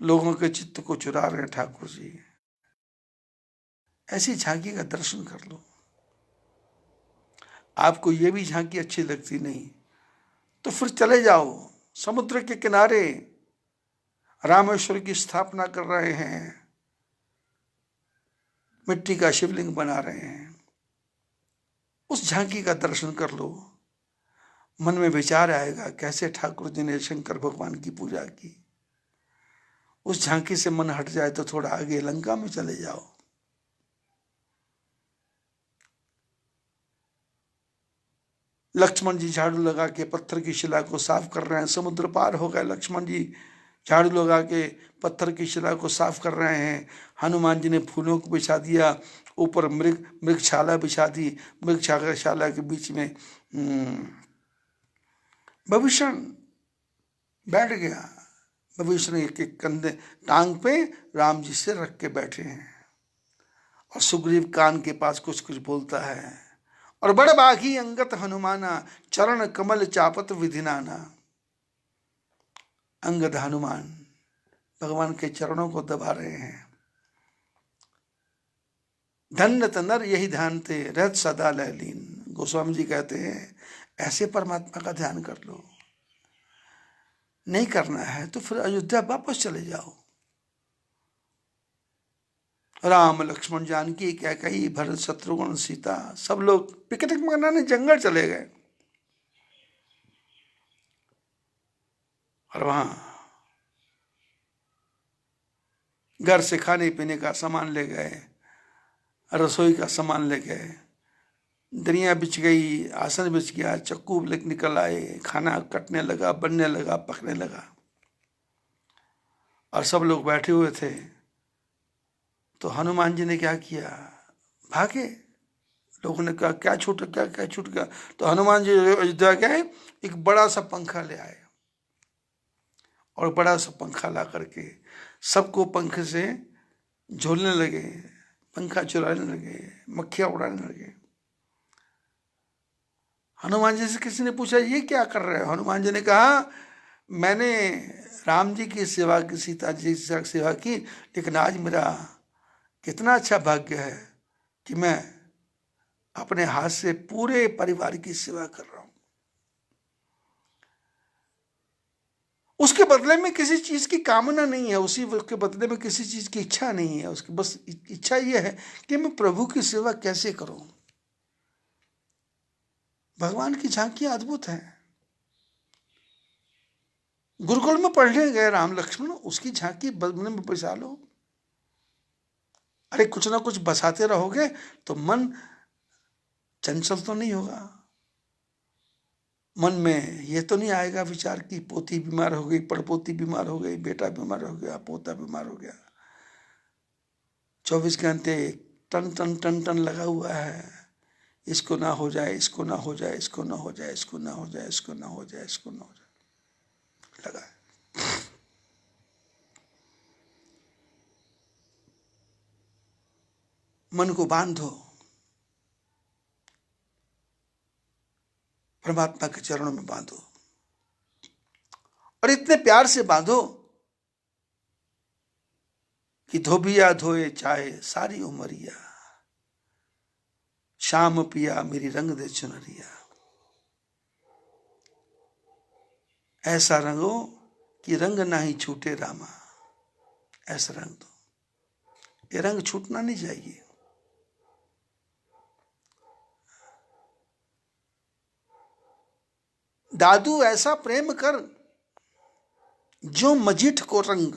Speaker 1: लोगों के चित्त को चुरा रहे हैं ठाकुर जी। ऐसी झांकी का दर्शन कर लो। आपको ये भी झांकी अच्छी लगती नहीं तो फिर चले जाओ समुद्र के किनारे, रामेश्वर की स्थापना कर रहे हैं, मिट्टी का शिवलिंग बना रहे हैं, उस झांकी का दर्शन कर लो। मन में विचार आएगा कैसे ठाकुर जी ने शंकर भगवान की पूजा की। उस झांकी से मन हट जाए तो थोड़ा आगे लंका में चले जाओ। लक्ष्मण जी झाड़ू लगा के पत्थर की शिला को साफ कर रहे हैं, समुद्र पार हो गए। लक्ष्मण जी झाड़ू लगा के पत्थर की शिला को साफ कर रहे हैं। हनुमान जी ने फूलों को बिछा दिया, ऊपर मृगशाला बिछा दी, मृगशाला के बीच में विभीषण बैठ गया। विभीषण एक कंधे टांग पे राम जी से रख के बैठे हैं और सुग्रीव कान के पास कुछ कुछ बोलता है। और बड़ बाघी अंगत हनुमाना, चरण कमल चापत विधिनाना। अंगद हनुमान भगवान के चरणों को दबा रहे हैं। धन्य नर यही ध्यान थे, रहत सदा लयलीन। गोस्वामी जी कहते हैं ऐसे परमात्मा का ध्यान कर लो। नहीं करना है तो फिर अयोध्या वापस चले जाओ। राम लक्ष्मण जानकी कैकेयी भरत शत्रुघ्न सीता सब लोग पिकनिक मनाने जंगल चले गए। और वहां घर से खाने पीने का सामान ले गए, रसोई का सामान ले गए, दरिया बिछ गई, आसन बिछ गया, चक्कू निकल आए, खाना कटने लगा, बनने लगा, पकने लगा। और सब लोग बैठे हुए थे तो हनुमान जी ने क्या किया, भागे। लोगों ने कहा क्या छूट गया। तो हनुमान जी अयोध्या गए, एक बड़ा सा पंखा ले आए और बड़ा सा पंखा ला करके सबको पंखे से झोलने लगे, पंखा चुराने लगे, मक्खियां उड़ाने लगे। हनुमान जी से किसी ने पूछा ये क्या कर रहे हो? हनुमान जी ने कहा मैंने राम जी की सेवा की, सीता जी की सेवा की, लेकिन आज मेरा कितना अच्छा भाग्य है कि मैं अपने हाथ से पूरे परिवार की सेवा कर रहा हूं। उसके बदले में किसी चीज की कामना नहीं है, उसी के बदले में किसी चीज की इच्छा नहीं है। उसकी बस इच्छा यह है कि मैं प्रभु की सेवा कैसे करूं। भगवान की झांकियां अद्भुत हैं। गुरुकुल में पढ़ने गए राम लक्ष्मण, उसकी झांकी मन में बसा लो। अरे कुछ ना कुछ बसाते रहोगे तो मन चंचल तो नहीं होगा। मन में ये तो नहीं आएगा विचार कि पोती बीमार हो गई, पड़पोती बीमार हो गई, बेटा बीमार हो गया, पोता बीमार हो गया। 24 घंटे टन टन टन टन लगा हुआ है, इसको ना हो जाए, इसको ना हो जाए, इसको ना हो जाए, इसको ना हो जाए, इसको ना हो जाए, इसको ना हो जाए, लगा है। मन को बांधो, परमात्मा के चरणों में बांधो और इतने प्यार से बांधो कि धोबिया धोए चाहे सारी उमरिया, शाम पिया मेरी रंग दे चुनरिया। ऐसा रंगो कि रंग ना ही छूटे रामा, ऐसा रंग दो, ये रंग छूटना नहीं चाहिए। दादू ऐसा प्रेम कर जो मजीठ को रंग।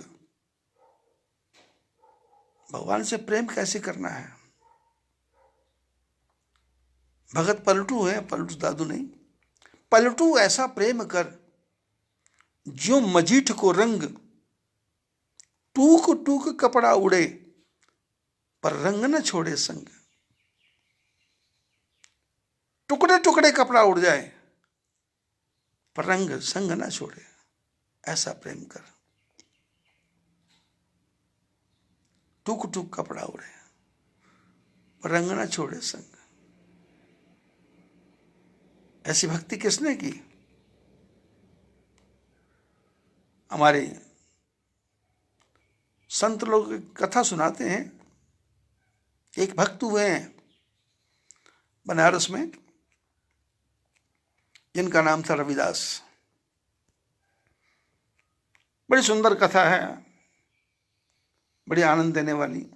Speaker 1: भगवान से प्रेम कैसे करना है? भगत पलटू है, पलटू दादू नहीं। पलटू ऐसा प्रेम कर जो मजीठ को रंग, टूक टूक कपड़ा उड़े पर रंग न छोड़े संग। टुकड़े टुकड़े कपड़ा उड़ जाए पर रंग संग ना छोड़े, ऐसा प्रेम कर। टूक टूक कपड़ा उड़े, पर रंग ना छोड़े संग। ऐसी भक्ति किसने की? हमारे संत लोग कथा सुनाते हैं। एक भक्त हुए हैं बनारस में, जिनका नाम था रविदास। बड़ी सुंदर कथा है, बड़ी आनंद देने वाली।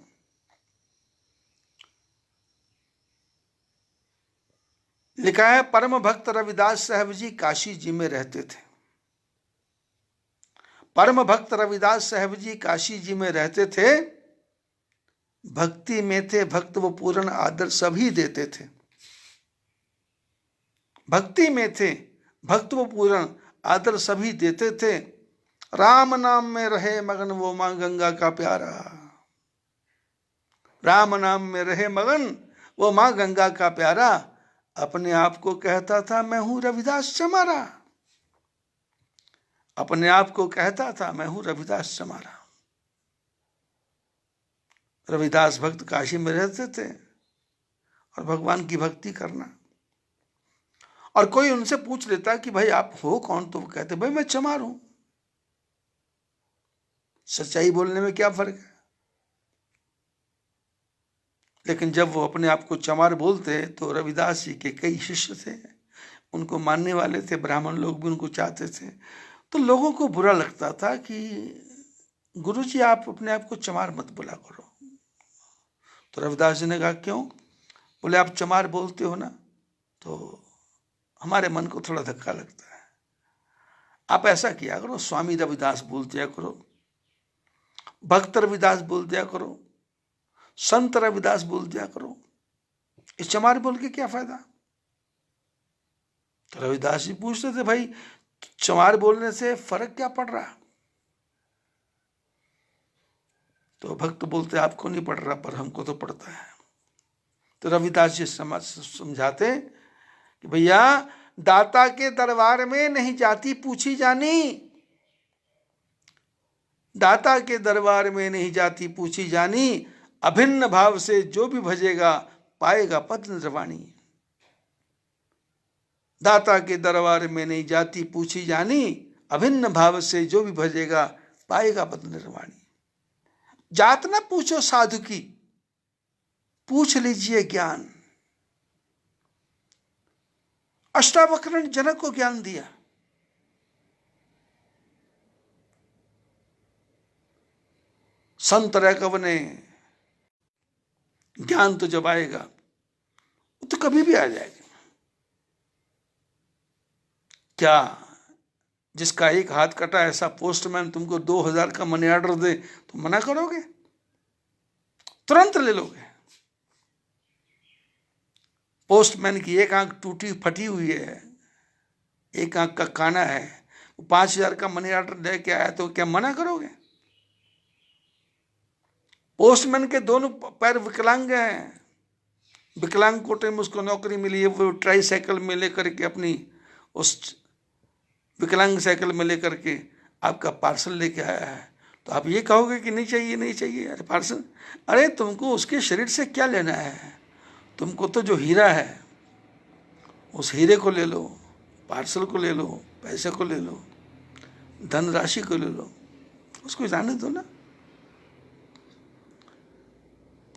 Speaker 1: लिखा है, परम भक्त रविदास साहब जी काशी जी में रहते थे। परम भक्त रविदास साहब जी काशी जी में रहते थे। भक्ति में थे भक्त वो पूर्ण आदर सभी देते थे। भक्ति में थे भक्त वो पूर्ण आदर सभी देते थे। राम नाम में रहे मगन वो मां गंगा का प्यारा। राम नाम में रहे मगन वो मां गंगा का प्यारा। अपने आप को कहता था मैं हूं रविदास चमारा। अपने आप को कहता था मैं हूं रविदास चमारा। रविदास भक्त काशी में रहते थे और भगवान की भक्ति करना। और कोई उनसे पूछ लेता कि भाई आप हो कौन, तो वो कहते भाई मैं चमार हूं। सच्चाई बोलने में क्या फर्क है? लेकिन जब वो अपने आप को चमार बोलते तो रविदास जी के कई शिष्य थे, उनको मानने वाले थे, ब्राह्मण लोग भी उनको चाहते थे। तो लोगों को बुरा लगता था कि गुरुजी आप अपने आप को चमार मत बोला करो। तो रविदास जी ने कहा क्यों? बोले आप चमार बोलते हो ना तो हमारे मन को थोड़ा धक्का लगता है। आप ऐसा किया करो, स्वामी रविदास बोल दिया करो, भक्त रविदास बोल दिया करो, संत रविदास बोल दिया करो। इस चमार बोल के क्या फायदा? तो रविदास जी पूछते थे भाई चमार बोलने से फर्क क्या पड़ रहा? तो भक्त बोलते आपको नहीं पड़ रहा पर हमको तो पड़ता है। तो रविदास जी समझाते कि भैया दाता के दरबार में नहीं जाति पूछी जानी। दाता के दरबार में नहीं जाति पूछी जानी। अभिन्न भाव से जो भी भजेगा पाएगा पद निर्वाणी। दाता के दरबार में नहीं जाति पूछी जानी। अभिन्न भाव से जो भी भजेगा पाएगा पद निर्वाणी। जात ना पूछो साधु की, पूछ लीजिए ज्ञान। अष्टावक्र ने जनक को ज्ञान दिया। संत रैकव ने ज्ञान तो जब आएगा वो तो कभी भी आ जाएगा। क्या जिसका एक हाथ कटा ऐसा पोस्टमैन तुमको 2000 का मनी ऑर्डर दे तो मना करोगे? तुरंत ले लोगे। पोस्टमैन की एक आंख टूटी फटी हुई है, एक आंख का काना है, वो 5000 का मनी ऑर्डर लेके आया तो क्या मना करोगे? पोस्टमैन के दोनों पैर विकलांग हैं, विकलांग कोटे में उसको नौकरी मिली है। वो ट्राई साइकिल में लेकर के अपनी उस विकलांग साइकिल में लेकर के आपका पार्सल लेके आया है, तो आप ये कहोगे कि नहीं चाहिए नहीं चाहिए? अरे पार्सल, अरे तुमको उसके शरीर से क्या लेना है? तुमको तो जो हीरा है उस हीरे को ले लो, पार्सल को ले लो, पैसे को ले लो, धनराशि को ले लो, उसको जाने दो ना।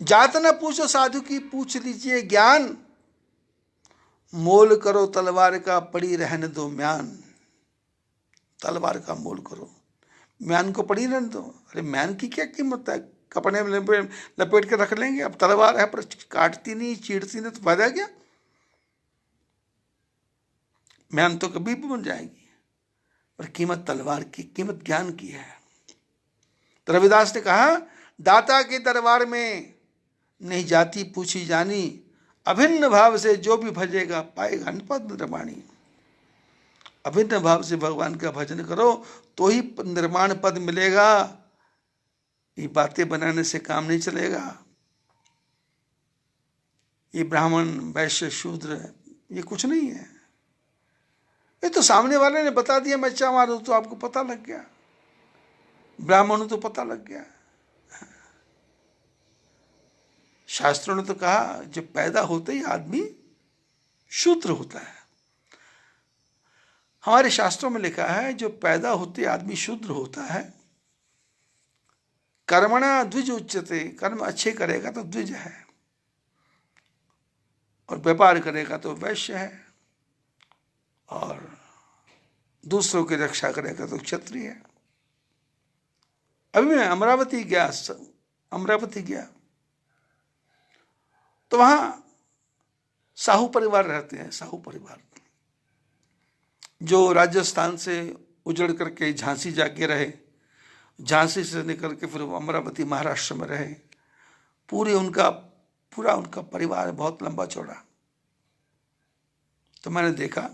Speaker 1: जात न पूछो साधु की, पूछ लीजिए ज्ञान। मोल करो तलवार का, पड़ी रहने दो म्यान। तलवार का मोल करो, म्यान को पड़ी रहने दो। अरे म्यान की क्या कीमत है? कपड़े में लपेट के रख लेंगे। अब तलवार है पर काटती नहीं, चीरती नहीं, तो फायदा क्या? म्यान तो कभी भी बन जाएगी, पर कीमत तलवार की, कीमत ज्ञान की है। तो रविदास ने कहा दाता के दरबार में नहीं जाति पूछी जानी। अभिन्न भाव से जो भी भजेगा पाएगा पद निर्वाणी। अभिन्न भाव से भगवान का भजन करो तो ही निर्माण पद मिलेगा। ये बातें बनाने से काम नहीं चलेगा। ये ब्राह्मण वैश्य शूद्र ये कुछ नहीं है। ये तो सामने वाले ने बता दिया मैं चाह मारूं तो आपको पता लग गया, ब्राह्मणों तो पता लग गया। शास्त्रों ने तो कहा जब पैदा होते ही आदमी शूद्र होता है। हमारे शास्त्रों में लिखा है जो पैदा होते आदमी शूद्र होता है, कर्मणा द्विज उच्यते, कर्म अच्छे करेगा तो द्विज है, और व्यापार करेगा तो वैश्य है, और दूसरों की रक्षा करेगा तो क्षत्रिय है। अभी मैं अमरावती गया तो वहां साहू परिवार रहते हैं। साहू परिवार जो राजस्थान से उजड़ करके झांसी जाके रहे, झांसी से निकल के फिर अमरावती महाराष्ट्र में रहे। पूरा उनका परिवार बहुत लंबा चौड़ा। तो मैंने देखा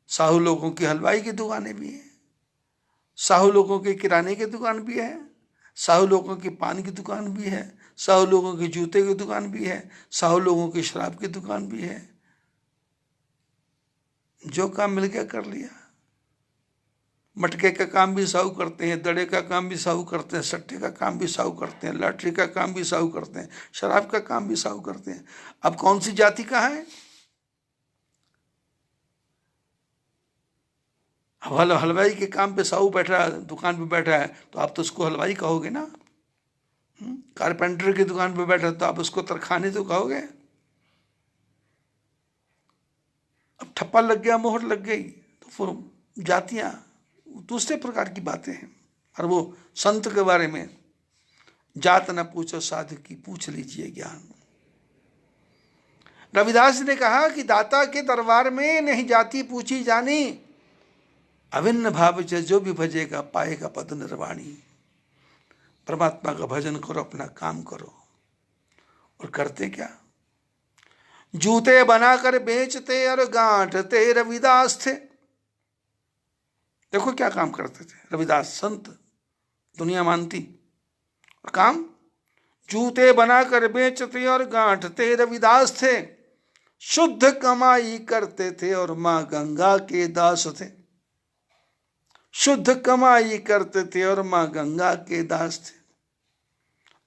Speaker 1: साहू लोगों की हलवाई की दुकानें भी हैं, साहू लोगों के किराने की दुकान भी है, साहू लोगों की पान की दुकान भी है, साहू लोगों की जूते की दुकान भी है, साहू लोगों की शराब की दुकान भी है। जो काम मिल गया कर लिया। मटके का काम भी साहू करते हैं, दड़े का काम भी साहू करते हैं, सट्टे का काम भी साहू करते हैं, लॉटरी का काम भी साहू करते हैं, शराब का काम भी साहू करते हैं। अब कौन सी जाति का है? हलवाई के काम पे साहू बैठा है, दुकान पे बैठा है, तो आप तो उसको हलवाई कहोगे ना। कारपेंटर की दुकान पे बैठा तो आप उसको तरखानी तो कहोगे। अब ठप्पा लग गया, मोहर लग गई, तो फिर जातियां दूसरे प्रकार की बातें हैं। और वो संत के बारे में, जात न पूछो साधु की पूछ लीजिए ज्ञान। रविदास ने कहा कि दाता के दरबार में नहीं जाति पूछी जानी, अभिन्न भाव से जो भी भजेगा पाएगा पद निर्वाणी। परमात्मा का भजन करो, अपना काम करो। और करते क्या? जूते बनाकर बेचते और गांठते रविदास थे। देखो क्या काम करते थे रविदास, संत, दुनिया मानती। और काम, जूते बनाकर बेचते और गांठते रविदास थे, शुद्ध कमाई करते थे और मां गंगा के दास थे। शुद्ध कमाई करते थे और मां गंगा के दास थे।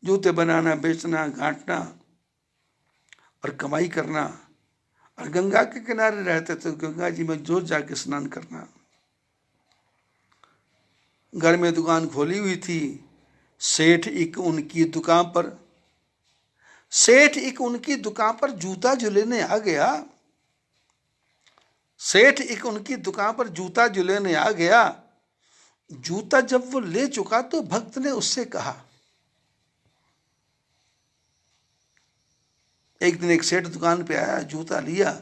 Speaker 1: जूते बनाना, बेचना, गांठना और कमाई करना, और गंगा के किनारे रहते थे, गंगा जी में रोज जाके स्नान करना। घर में दुकान खोली हुई थी। सेठ एक उनकी दुकान पर जूता जो लेने आ गया। सेठ एक उनकी दुकान पर जूता जो लेने आ गया। जूता जब वो ले चुका तो भक्त ने उससे कहा, एक दिन एक सेठ दुकान पे आया, जूता लिया,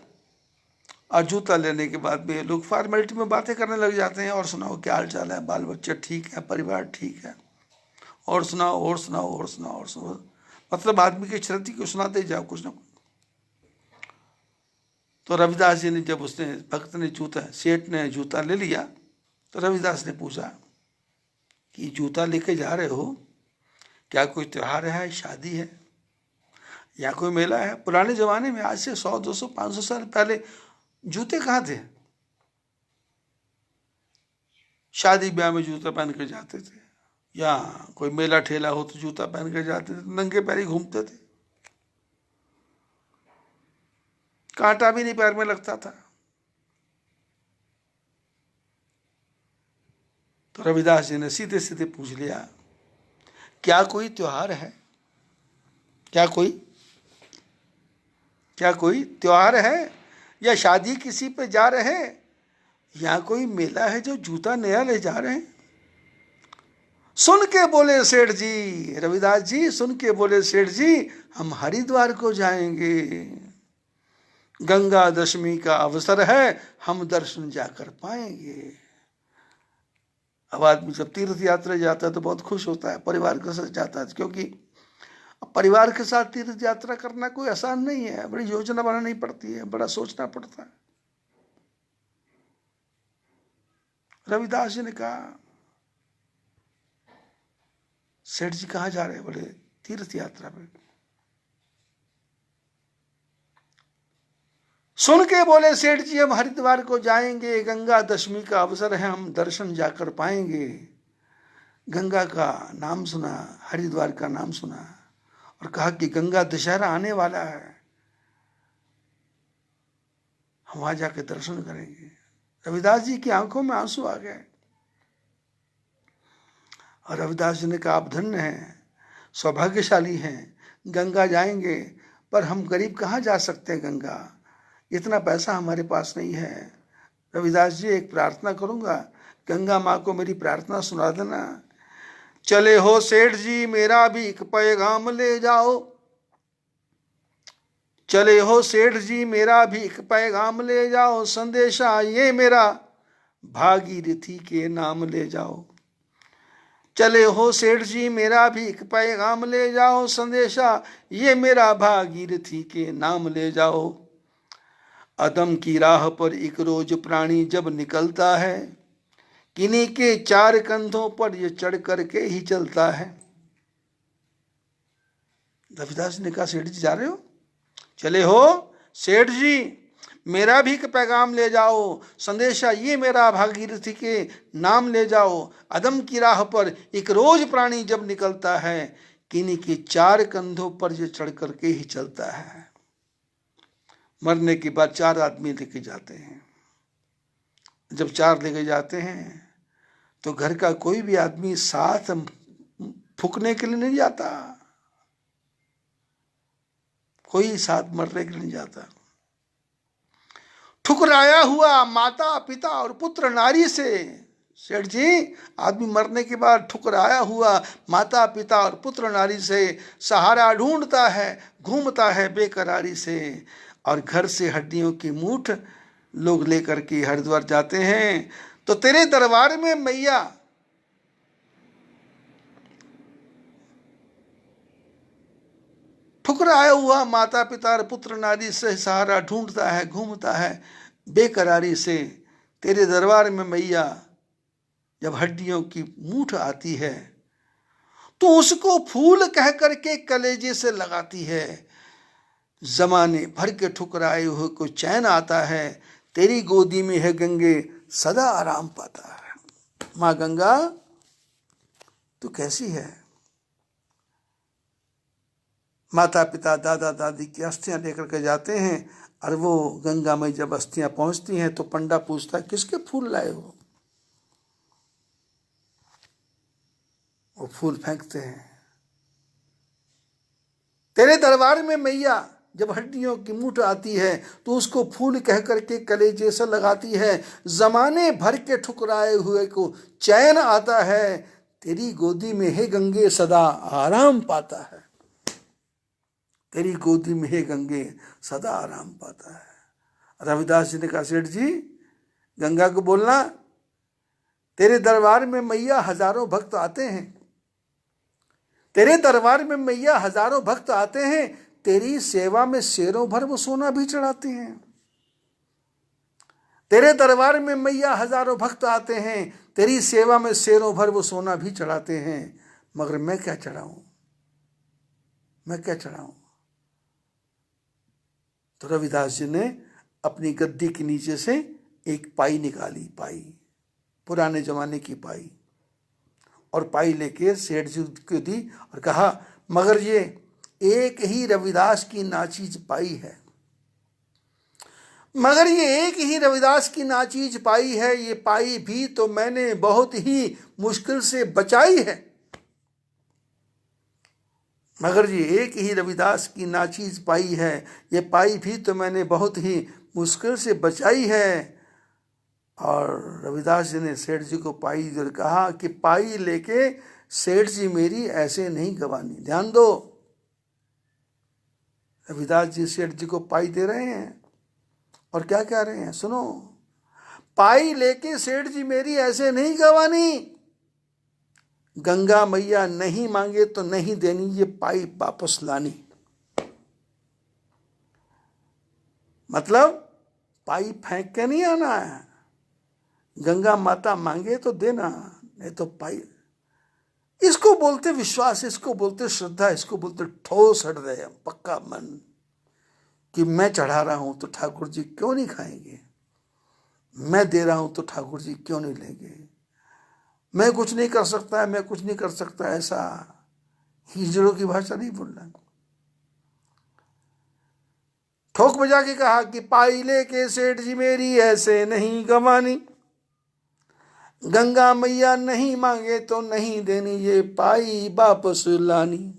Speaker 1: और जूता लेने के बाद में लोग फॉर्मेलिटी में बातें करने लग जाते हैं। और सुनाओ क्या हाल चाल है, बाल बच्चे ठीक है, परिवार ठीक है, और सुनाओ और सुनाओ और सुनाओ और सुनाओ। मतलब आदमी की क्षति को सुनाते जाओ कुछ ना कुछ। तो रविदास जी ने, जब उसने भक्त ने सेठ ने जूता ले लिया, तो रविदास ने पूछा कि जूता लेके जा रहे हो, क्या कोई त्योहार है, शादी है, या कोई मेला है? पुराने जमाने में, आज से 100, 200, 500 साल पहले जूते कहाँ थे? शादी ब्याह में जूता पहन के जाते थे, या कोई मेला ठेला हो तो जूता पहन के जाते थे, नंगे पैर ही घूमते थे, कांटा भी नहीं पैर में लगता था। तो रविदास जी ने सीधे सीधे पूछ लिया, क्या कोई त्योहार है? क्या कोई त्योहार है, या शादी किसी पे जा रहे हैं, या कोई मेला है जो जूता नया ले जा रहे हैं? सुन के बोले सेठ जी, रविदास जी सुन के बोले, सेठ जी हम हरिद्वार को जाएंगे, गंगा दशमी का अवसर है, हम दर्शन जाकर पाएंगे। अब आदमी जब तीर्थ यात्रा जाता है तो बहुत खुश होता है, परिवार के साथ जाता है, क्योंकि परिवार के साथ तीर्थ यात्रा करना कोई आसान नहीं है, बड़ी योजना बनानी पड़ती है, बड़ा सोचना पड़ता है। रविदास जी ने कहा, सेठ जी कहाँ जा रहे हैं? बोले तीर्थ यात्रा पे। सुन के बोले सेठ जी हम हरिद्वार को जाएंगे, गंगा दशमी का अवसर है, हम दर्शन जाकर पाएंगे। गंगा का नाम सुना, हरिद्वार का नाम सुना और कहा कि गंगा दशहरा आने वाला है, हम वहां जाके दर्शन करेंगे। रविदास जी की आंखों में आंसू आ गए और रविदास जी ने कहा आप धन्य हैं, सौभाग्यशाली हैं, गंगा जाएंगे, पर हम गरीब कहाँ जा सकते हैं गंगा, इतना पैसा हमारे पास नहीं है। रविदास जी एक प्रार्थना करूंगा, गंगा माँ को मेरी प्रार्थना सुना देना। चले हो सेठ जी मेरा भी एक पैगाम ले जाओ, चले हो सेठ जी मेरा भी एक पैगाम ले जाओ, संदेशा ये मेरा भागीरथी के नाम ले जाओ। चले हो सेठ जी मेरा भी एक पैगाम ले जाओ, संदेशा ये मेरा भागीरथी के नाम ले जाओ। अदम की राह पर एक रोज प्राणी जब निकलता है, किन्हीं के चार कंधों पर ये चढ़ करके ही चलता है। रविदास ने कहा सेठ जी जा रहे हो? चले हो सेठ जी मेरा भी एक पैगाम ले जाओ, संदेशा ये मेरा भागीरथी के नाम ले जाओ। अदम की राह पर एक रोज प्राणी जब निकलता है, किन्हीं के चार कंधों पर ये चढ़ करके ही चलता है। मरने के बाद चार आदमी लेके जाते हैं। जब चार लेके जाते हैं तो घर का कोई भी आदमी साथ फूकने के लिए नहीं जाता, कोई साथ मरने के लिए नहीं जाता। ठुकराया हुआ माता पिता और पुत्र नारी से, सेठ जी आदमी मरने के बाद ठुकराया हुआ माता पिता और पुत्र नारी से सहारा ढूंढता है, घूमता है बेकरारी से। और घर से हड्डियों की मूठ लोग लेकर के हरिद्वार जाते हैं, तो तेरे दरबार में मैया ठुकराया हुआ माता पिता और पुत्र नारी से सहारा ढूंढता है, घूमता है बेकरारी से। तेरे दरबार में मैया जब हड्डियों की मूठ आती है तो उसको फूल कह करके कलेजे से लगाती है। जमाने भर के ठुकराए हुए को चैन आता है, तेरी गोदी में है गंगे सदा आराम पाता है। माँ गंगा तू कैसी है? माता पिता दादा दादी की अस्थियां लेकर के जाते हैं और वो गंगा में जब अस्थियां पहुंचती हैं तो पंडा पूछता है किसके फूल लाए हो? वो फूल फेंकते हैं। तेरे दरबार में मैया जब हड्डियों की मूठ आती है तो उसको फूल कह करके कलेजे से लगाती है। जमाने भर के ठुकराए हुए को चैन आता है, तेरी गोदी में है गंगे सदा आराम पाता है। तेरी गोदी में है गंगे सदा आराम पाता है। रविदास जी ने कहा सेठ जी गंगा को बोलना तेरे दरबार में मैया हजारों भक्त आते हैं, तेरे दरबार में मैया हजारों भक्त आते हैं, तेरी सेवा में शेरों भर वो सोना भी चढ़ाते हैं। तेरे दरबार में मैया हजारों भक्त आते हैं, तेरी सेवा में शेरों भर वो सोना भी चढ़ाते हैं, मगर मैं क्या चढ़ाऊं, मैं क्या चढ़ाऊं? तो रविदास जी ने अपनी गद्दी के नीचे से एक पाई निकाली, पाई पुराने जमाने की पाई, और पाई लेके सेठ जी को दी और कहा मगर ये एक ही रविदास की नाचीज पाई है, मगर ये एक ही रविदास की नाचीज पाई है, ये पाई भी तो मैंने बहुत ही मुश्किल से बचाई है। मगर ये एक ही रविदास की नाचीज पाई है, ये पाई भी तो मैंने बहुत ही मुश्किल से बचाई है। और रविदास जी ने सेठ जी को पाई देकर कहा कि पाई लेके सेठ जी मेरी ऐसे नहीं गवानी। ध्यान दो, रविदास जी सेठ जी को पाई दे रहे हैं और क्या कह रहे हैं, सुनो, पाई लेके सेठ जी मेरी ऐसे नहीं गवानी, गंगा मैया नहीं मांगे तो नहीं देनी, ये पाई वापस लानी। मतलब पाई फेंक के नहीं आना है, गंगा माता मांगे तो देना, नहीं तो पाई। इसको बोलते विश्वास, इसको बोलते श्रद्धा, इसको बोलते ठोस हृदय, पक्का मन। कि मैं चढ़ा रहा हूं तो ठाकुर जी क्यों नहीं खाएंगे, मैं दे रहा हूं तो ठाकुर जी क्यों नहीं लेंगे, मैं कुछ नहीं कर सकता है, मैं कुछ नहीं कर सकता, ऐसा हिजड़ों की भाषा नहीं बोलना। ठोक बजा के कहा कि पाई लेके सेठ जी मेरी ऐसे नहीं गंवानी, गंगा मैया नहीं मांगे तो नहीं देनी, ये पाई वापस लानी।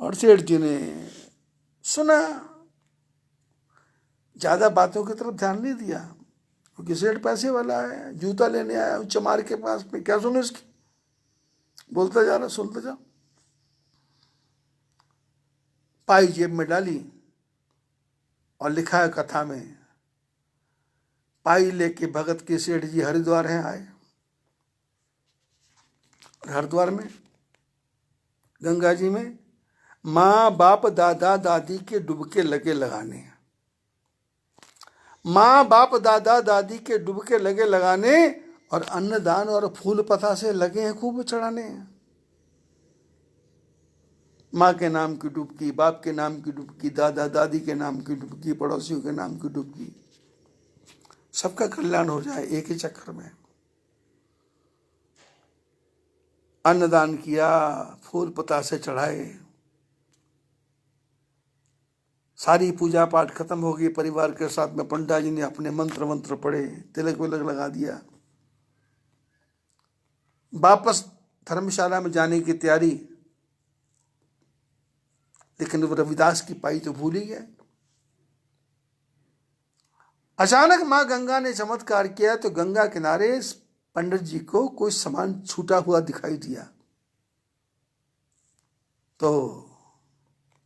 Speaker 1: और सेठ जी ने सुना, ज्यादा बातों की तरफ ध्यान नहीं दिया, क्योंकि सेठ पैसे वाला है, जूता लेने आया चमार के पास में, क्या सुने उसकी, बोलता जा रहा, सुनते जा। पाई जेब में डाली और लिखा है कथा में, पाई लेके भगत के सेठ जी हरिद्वार हैं आए। हरिद्वार में गंगा जी में माँ बाप दादा दादी के डुबके लगे लगाने, माँ बाप दादा दादी के डुबके लगे लगाने, और अन्नदान और फूल पता से लगे हैं खूब चढ़ाने। माँ के नाम की डुबकी, बाप के नाम की डुबकी, दादा दादी के नाम की डुबकी, पड़ोसियों के नाम की डुबकी, सबका कल्याण हो जाए एक ही चक्कर में। अन्नदान किया, फूल पता से चढ़ाए, सारी पूजा पाठ खत्म हो गई, परिवार के साथ में पंडा जी ने अपने मंत्र पढ़े, तिलक विलक लगा दिया, वापस धर्मशाला में जाने की तैयारी। लेकिन वो रविदास की पाई तो भूल ही गए। अचानक मां गंगा ने चमत्कार किया, तो गंगा किनारे पंडित जी को कोई सामान छूटा हुआ दिखाई दिया। तो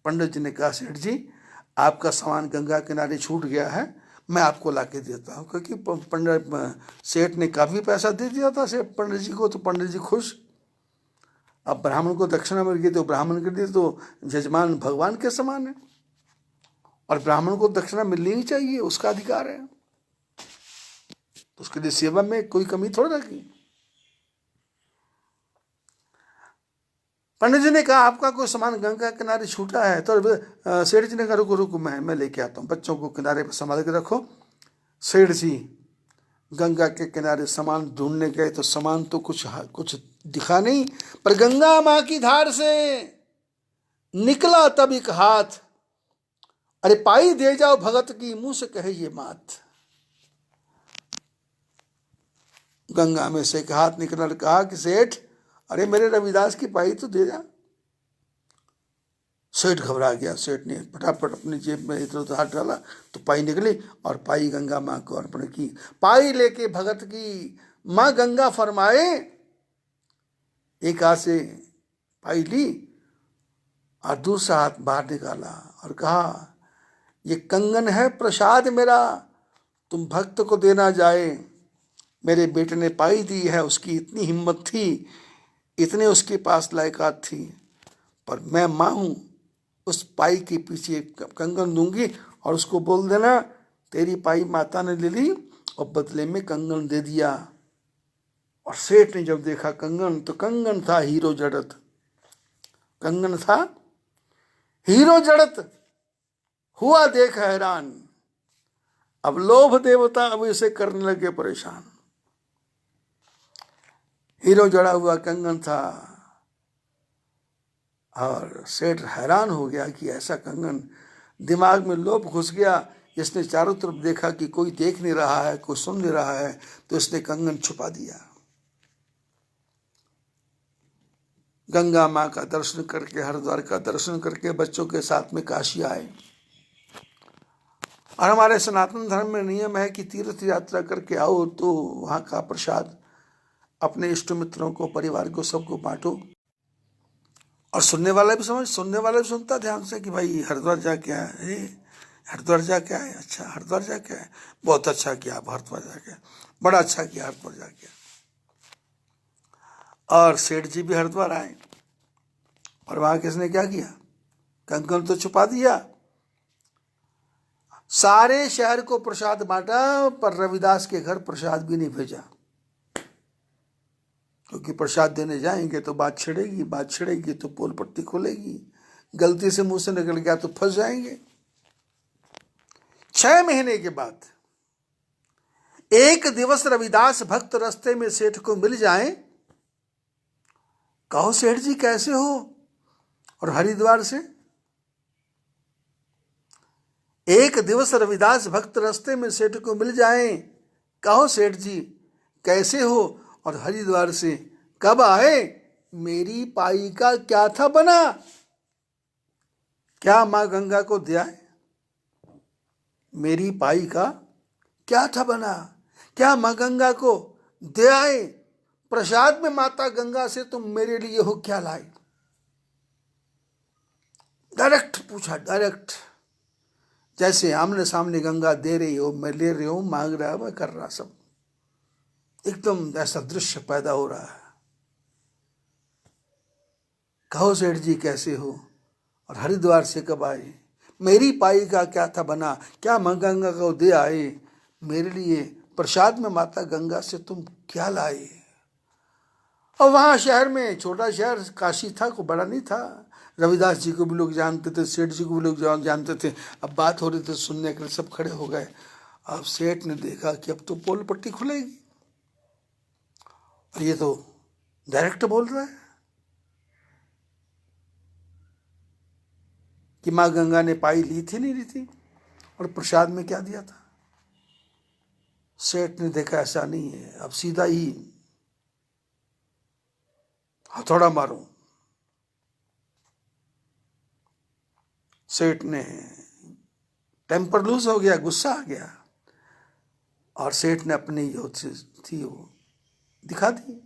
Speaker 1: पंडित जी ने कहा, सेठ जी आपका सामान गंगा किनारे छूट गया है, मैं आपको लाके देता हूँ। क्योंकि पंडित सेठ ने काफी पैसा दे दिया था सेठ पंडित जी को, तो पंडित जी खुश। अब ब्राह्मण को दक्षिणा मिल गई तो ब्राह्मण के लिए तो जजमान भगवान के समान है, और ब्राह्मण को दक्षिणा मिलनी ही चाहिए, उसका अधिकार है, तो उसके लिए सेवा में कोई कमी थोड़ा रखी। पंडित जी ने कहा आपका कोई सामान गंगा किनारे छूटा है, तो सेठ जी ने कहा रुको रुको, मैं लेके आता हूँ, बच्चों को किनारे पर संभाल के रखो। सेठ जी गंगा के किनारे सामान ढूंढने गए, तो सामान तो कुछ दिखा नहीं, पर गंगा माँ की धार से निकला तब एक हाथ, अरे पाई दे जाओ भगत की, मुंह से कहे ये मात। गंगा में से एक हाथ निकला और कहा कि सेठ अरे मेरे रविदास की पाई तो दे जा। सेठ घबरा गया, सेठ ने फटाफट अपनी जेब में इधर उधर हाथ डाला, तो पाई निकली और पाई गंगा माँ को अर्पण की। पाई लेके भगत की माँ गंगा फरमाए, एक हाथ से पाई ली और दूसरा हाथ बाहर निकाला और कहा ये कंगन है प्रसाद मेरा, तुम भक्त को देना जाए। मेरे बेटे ने पाई दी है, उसकी इतनी हिम्मत थी, इतने उसके पास लायकात थी, पर मैं माँ हूं, उस पाई के पीछे कंगन दूंगी और उसको बोल देना तेरी पाई माता ने ले ली और बदले में कंगन दे दिया। और सेठ ने जब देखा कंगन, तो कंगन था हीरो जड़त, कंगन था हीरो जड़त। हुआ देख हैरान, अब लोभ देवता अब इसे करने लगे परेशान। हीरो जड़ा हुआ कंगन था और सेठ हैरान हो गया कि ऐसा कंगन, दिमाग में लोभ घुस गया। इसने चारों तरफ देखा कि कोई देख नहीं रहा है, कोई सुन नहीं रहा है, तो इसने कंगन छुपा दिया। गंगा माँ का दर्शन करके, हरिद्वार का दर्शन करके बच्चों के साथ में काशी आए। और हमारे सनातन धर्म में नियम है कि तीर्थ यात्रा करके आओ तो वहाँ का प्रसाद अपने इष्ट मित्रों को, परिवार को, सबको बांटो। और सुनने वाला भी सुनता ध्यान से कि भाई हरिद्वार जाके आए, अरे हरिद्वार जाके आए, अच्छा हरिद्वार जाके आए, बहुत अच्छा किया आप हरिद्वार जाके, बड़ा अच्छा किया हरिद्वार जाके। और सेठ जी भी हरिद्वार आए और वहां किसने क्या किया, कंगन तो छुपा दिया, सारे शहर को प्रसाद बांटा, पर रविदास के घर प्रसाद भी नहीं भेजा। क्योंकि प्रसाद देने जाएंगे तो बात छिड़ेगी, बात छिड़ेगी तो पोल पट्टी खोलेगी, गलती से मुंह से निकल गया तो फंस जाएंगे। 6 महीने के बाद एक दिवस रविदास भक्त रास्ते में सेठ को मिल जाए, कहो सेठ जी कैसे हो, और हरिद्वार से एक दिवस रविदास भक्त रास्ते में सेठ को मिल जाए, कहो सेठ जी कैसे हो, और हरिद्वार से कब आए, मेरी पाई का क्या था बना। क्या मां गंगा को दिया है, मेरी पाई का क्या था बना, क्या मां गंगा को दे आए, प्रसाद में माता गंगा से तुम मेरे लिए हो क्या लाए। डायरेक्ट पूछा, डायरेक्ट, जैसे आमने सामने गंगा दे रही हो, मैं ले रही हूं, मांग रहा, मैं कर रहा, सब एकदम ऐसा दृश्य पैदा हो रहा है। कहो सेठ जी कैसे हो, और हरिद्वार से कब आए, मेरी पाई का क्या था बना, क्या मां गंगा को दे आए, मेरे लिए प्रसाद में माता गंगा से तुम क्या लाए। और वहां शहर में, छोटा शहर काशी था, को बड़ा नहीं था, रविदास जी को भी लोग जानते थे, सेठ जी को भी लोग जानते थे। अब बात हो रही थी सुनने के लिए, सब खड़े हो गए। अब सेठ ने देखा कि अब तो पोल पट्टी खुलेगी, और ये तो डायरेक्ट बोल रहा है कि मां गंगा ने पाई ली थी नहीं ली थी, और प्रसाद में क्या दिया था। सेठ ने देखा ऐसा नहीं है, अब सीधा ही हथौड़ा मारो। सेठ ने टेम्पर लूज हो गया, गुस्सा आ गया, और सेठ ने अपनी जो थी वो दिखा दी,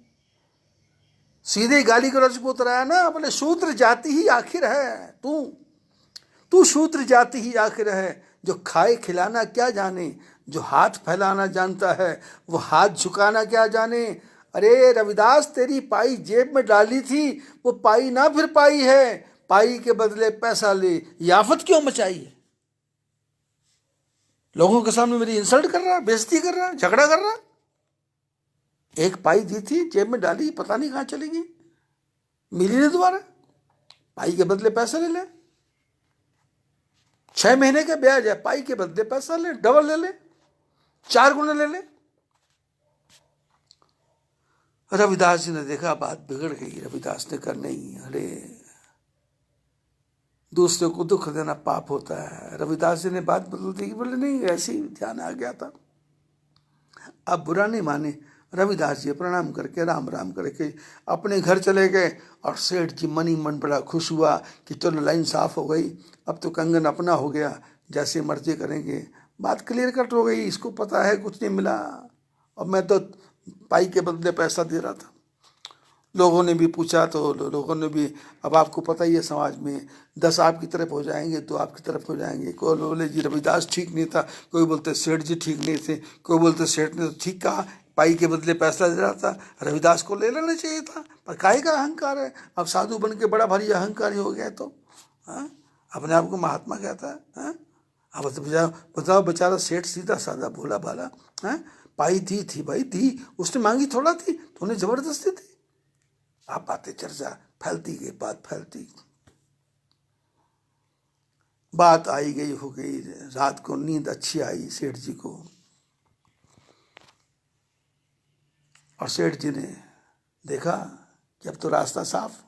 Speaker 1: सीधे गाली गलौज पे उतराया ना, बोले शूद्र जाति ही आखिर है, तू शूद्र जाति ही आखिर है, जो खाए खिलाना क्या जाने, जो हाथ फैलाना जानता है वो हाथ झुकाना क्या जाने। अरे रविदास तेरी पाई जेब में डाली थी, वो पाई ना फिर पाई है, पाई के बदले पैसा ले, याफत क्यों मचाई है। लोगों के सामने मेरी इंसल्ट कर रहा, बेइज्जती कर रहा, झगड़ा कर रहा। एक पाई दी थी, जेब में डाली, पता नहीं कहां चलेगी, मिली नहीं दोबारा, पाई के बदले पैसा ले ले। 6 महीने का ब्याज है, पाई के बदले पैसा ले, डबल ले ले, 4 गुना ले ले। रविदास जी ने देखा बात बिगड़ गई। रविदास ने कहा नहीं, अरे दूसरे को दुख देना पाप होता है। रविदास जी ने बात बदल दी, बोले नहीं ऐसे ही ध्यान आ गया था। अब बुरा नहीं माने, रविदास जी प्रणाम करके राम राम करके अपने घर चले गए। और सेठ जी मन ही मन बड़ा खुश हुआ कि चलो लाइन साफ हो गई, अब तो कंगन अपना हो गया, जैसे मर्जी करेंगे। बात क्लियर कट हो गई, इसको पता है कुछ नहीं मिला, और मैं तो पाई के बदले पैसा दे रहा था। लोगों ने भी पूछा तो लोगों ने भी, अब आपको पता ही है समाज में 10 आपकी तरफ हो जाएंगे तो आपकी तरफ हो जाएंगे। कोई बोले जी रविदास ठीक नहीं था, कोई बोलते सेठ जी ठीक नहीं थे, कोई बोलते सेठ ने तो ठीक कहा, पाई के बदले पैसा दे रहा था, रविदास को ले लेना चाहिए था, पर काहे का अहंकार है। अब साधु बन के बड़ा भारी अहंकारी हो गया तो अपने आप को महात्मा कहता है। अब बताओ बेचारा सेठ सीधा साधा भोला भाला, पाई थी भाई थी, उसने मांगी थोड़ा थी, तो उन्हें जबरदस्ती थी। आप बातें चर्चा फैलती गई, बात फैलती, बात आई गई हो गई। रात को नींद अच्छी आई सेठ जी को, और सेठ जी ने देखा कि अब तो रास्ता साफ।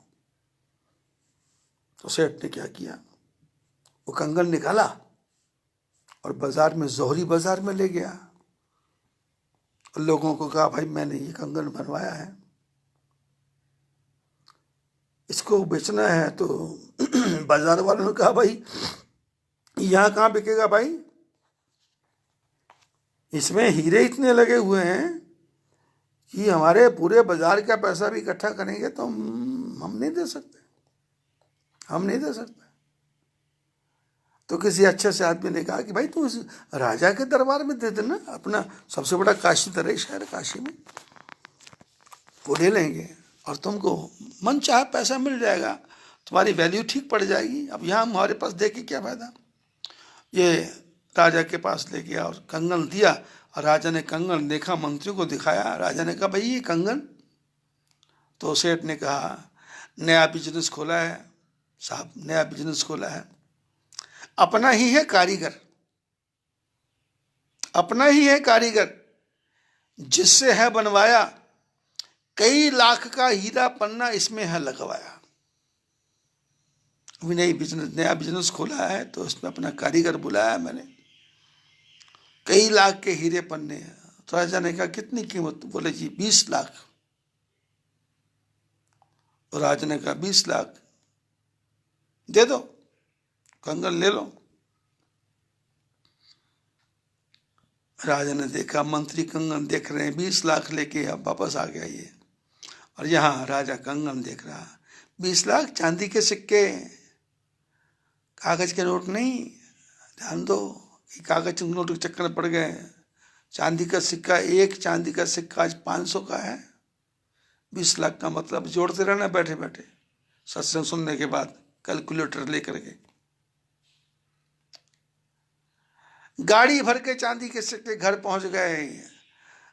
Speaker 1: तो सेठ ने क्या किया, वो कंगन निकाला और बाजार में, जोहरी बाजार में ले गया, और लोगों को कहा भाई मैंने ये कंगन बनवाया है, इसको बेचना है। तो बाजार वालों ने कहा भाई यहाँ कहाँ बिकेगा भाई, इसमें हीरे इतने लगे हुए हैं कि हमारे पूरे बाजार का पैसा भी इकट्ठा करेंगे तो हम नहीं दे सकते, हम नहीं दे सकते। तो किसी अच्छे से आदमी ने कहा कि भाई तू इस राजा के दरबार में दे देना, अपना सबसे बड़ा काशी तरह शहर काशी में, वो ले लेंगे और तुमको मन चाहे पैसा मिल जाएगा, तुम्हारी वैल्यू ठीक पड़ जाएगी। अब यहाँ हमारे पास दे के क्या फायदा। ये राजा के पास ले गया और कंगन दिया, और राजा ने कंगन देखा, मंत्री को दिखाया। राजा ने कहा भाई ये कंगन। तो सेठ ने कहा नया बिजनेस खोला है साहब, नया बिजनेस खोला है, अपना ही है कारीगर, अपना ही है कारीगर, जिससे है बनवाया, कई लाख का हीरा पन्ना इसमें है लगवाया। अभी नया बिजनेस खोला है, तो उसमें अपना कारीगर बुलाया मैंने, कई लाख के हीरे पन्ने हैं। तो राजा ने कहा कितनी कीमत? बोले जी 20 लाख। और राजा ने कहा 20 लाख दे दो, कंगन ले लो। राजा ने देखा, मंत्री कंगन देख रहे हैं, 20 लाख लेके अब वापस आ गया ये। और यहाँ राजा कंगन देख रहा, 20 लाख चांदी के सिक्के, कागज के नोट नहीं। ध्यान दो कि कागज के नोट के चक्कर में पड़ गए। चांदी का सिक्का, एक चांदी का सिक्का आज 500 का है। 20 लाख का मतलब जोड़ते रहना बैठे बैठे, सत्संग सुनने के बाद कैलकुलेटर लेकर के। गाड़ी भर के चांदी के सिक्के घर पहुंच गए।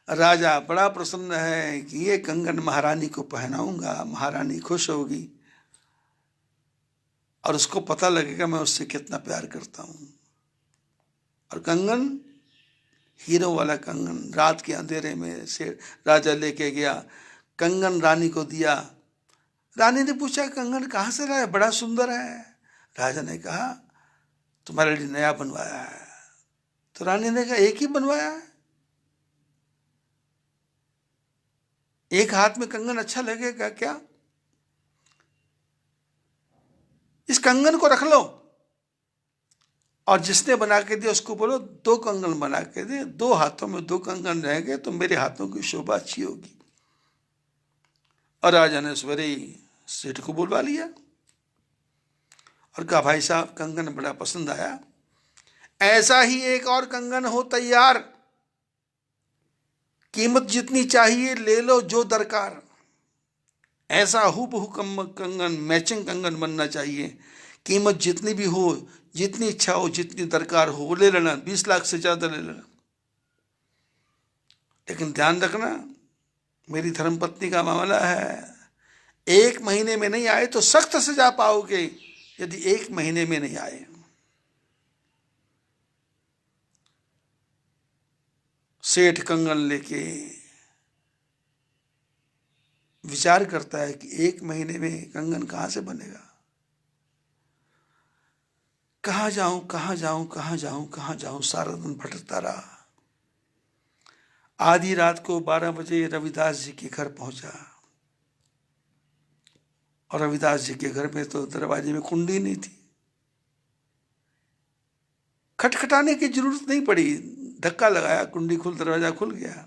Speaker 1: राजा बड़ा प्रसन्न है कि ये कंगन महारानी को पहनाऊंगा, महारानी खुश होगी और उसको पता लगेगा मैं उससे कितना प्यार करता हूं। और कंगन, हीरो वाला कंगन, रात के अंधेरे में से राजा लेके गया, कंगन रानी को दिया। रानी ने पूछा कंगन कहाँ से लाया, बड़ा सुंदर है। राजा ने कहा तुम्हारे लिए नया बनवाया है। तो रानी ने कहा एक ही बनवाया है, एक हाथ में कंगन अच्छा लगेगा क्या? इस कंगन को रख लो और जिसने बना के दिया उसको बोलो 2 कंगन बना के दे। 2 हाथों में 2 कंगन रहेंगे तो मेरे हाथों की शोभा अच्छी होगी। और राजा ने सवेरे ही सेठ को बुलवा लिया और कहा भाई साहब कंगन बड़ा पसंद आया, ऐसा ही एक और कंगन हो तैयार, कीमत जितनी चाहिए ले लो जो दरकार। ऐसा हूबहू कंगन, मैचिंग कंगन बनना चाहिए, कीमत जितनी भी हो, जितनी इच्छा हो, जितनी दरकार हो वो ले लेना, 20 लाख से ज्यादा ले लेना। लेकिन ध्यान रखना मेरी धर्मपत्नी का मामला है, 1 महीने में नहीं आए तो सख्त सजा पाओगे यदि 1 महीने में नहीं आए। सेठ कंगन लेके विचार करता है कि 1 महीने में कंगन कहां से बनेगा, कहां जाऊं कहां जाऊं कहां जाऊं कहां जाऊं, सारा दिन भटकता रहा। आधी रात को 12 बजे रविदास जी के घर पहुंचा। और रविदास जी के घर में तो दरवाजे में कुंडी नहीं थी, खटखटाने की जरूरत नहीं पड़ी, धक्का लगाया, कुंडी खुल, दरवाजा खुल गया।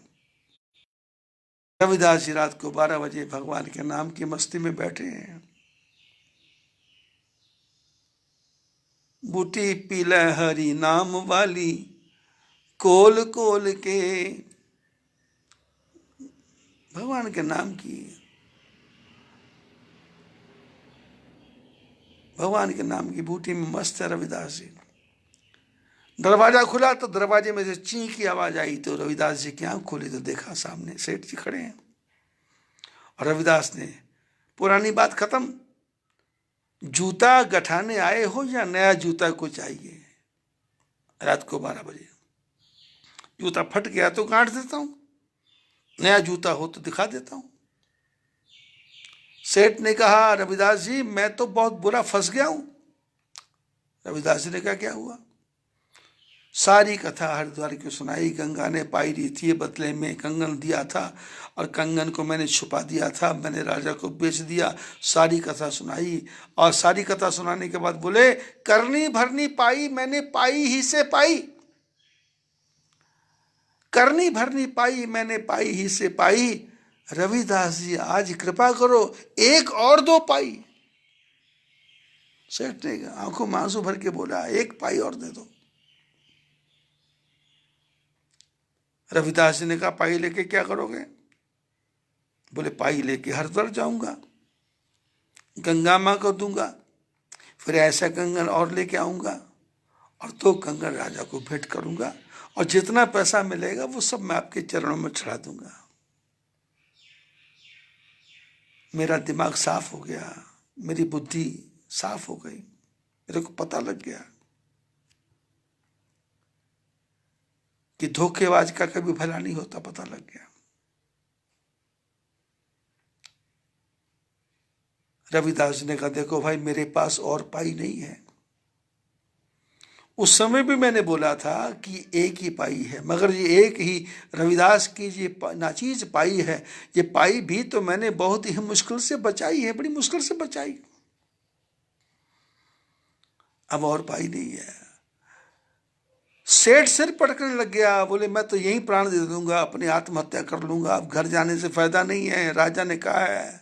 Speaker 1: रविदास जी रात को 12 बजे भगवान के नाम की मस्ती में बैठे हैं। बूटी पीला हरि नाम वाली, कोल कोल के, भगवान के नाम की, भगवान के नाम की बूटी में मस्त है रविदास जी। दरवाजा खुला तो दरवाजे में से ची की आवाज आई, तो रविदास जी की आंख खोली तो देखा सामने सेठ जी खड़े हैं। और रविदास ने, पुरानी बात खत्म, जूता गठाने आए हो या नया जूता को चाहिए? रात को 12 बजे, जूता फट गया तो गांठ देता हूं, नया जूता हो तो दिखा देता हूं। सेठ ने कहा रविदास जी मैं तो बहुत बुरा फंस गया हूं। रविदास जी ने कहा क्या हुआ? सारी कथा हरिद्वार की सुनाई। गंगा ने पाई रही थी, बदले में कंगन दिया था और कंगन को मैंने छुपा दिया था, मैंने राजा को बेच दिया। सारी कथा सुनाई और सारी कथा सुनाने के बाद बोले करनी भरनी पाई मैंने पाई ही से पाई, करनी भरनी पाई मैंने पाई ही से पाई। रविदास जी आज कृपा करो 1 और 2 पाई। सेठ ने आंखों में आंसू भर के बोला 1 पाई और दे दो। रविदास जी ने कहा पाई लेके क्या करोगे? बोले पाई लेके हरिद्वार जाऊंगा, गंगा माँ को दूंगा, फिर ऐसा कंगन और लेके आऊंगा और 2 कंगन राजा को भेंट करूंगा और जितना पैसा मिलेगा वो सब मैं आपके चरणों में चढ़ा दूंगा। मेरा दिमाग साफ हो गया, मेरी बुद्धि साफ हो गई, मेरे को पता लग गया कि धोखेबाज का कभी भला नहीं होता, पता लग गया। रविदास ने कहा देखो भाई, मेरे पास और पाई नहीं है। उस समय भी मैंने बोला था कि एक ही पाई है, मगर ये एक ही रविदास की ये नाचीज पाई है, ये पाई भी तो मैंने बहुत ही मुश्किल से बचाई है, बड़ी मुश्किल से बचाई, अब और पाई नहीं है। सेठ सिर पटकने लग गया, बोले मैं तो यही प्राण दे दूंगा, अपनी आत्महत्या कर लूंगा, अब घर जाने से फायदा नहीं है, राजा ने कहा है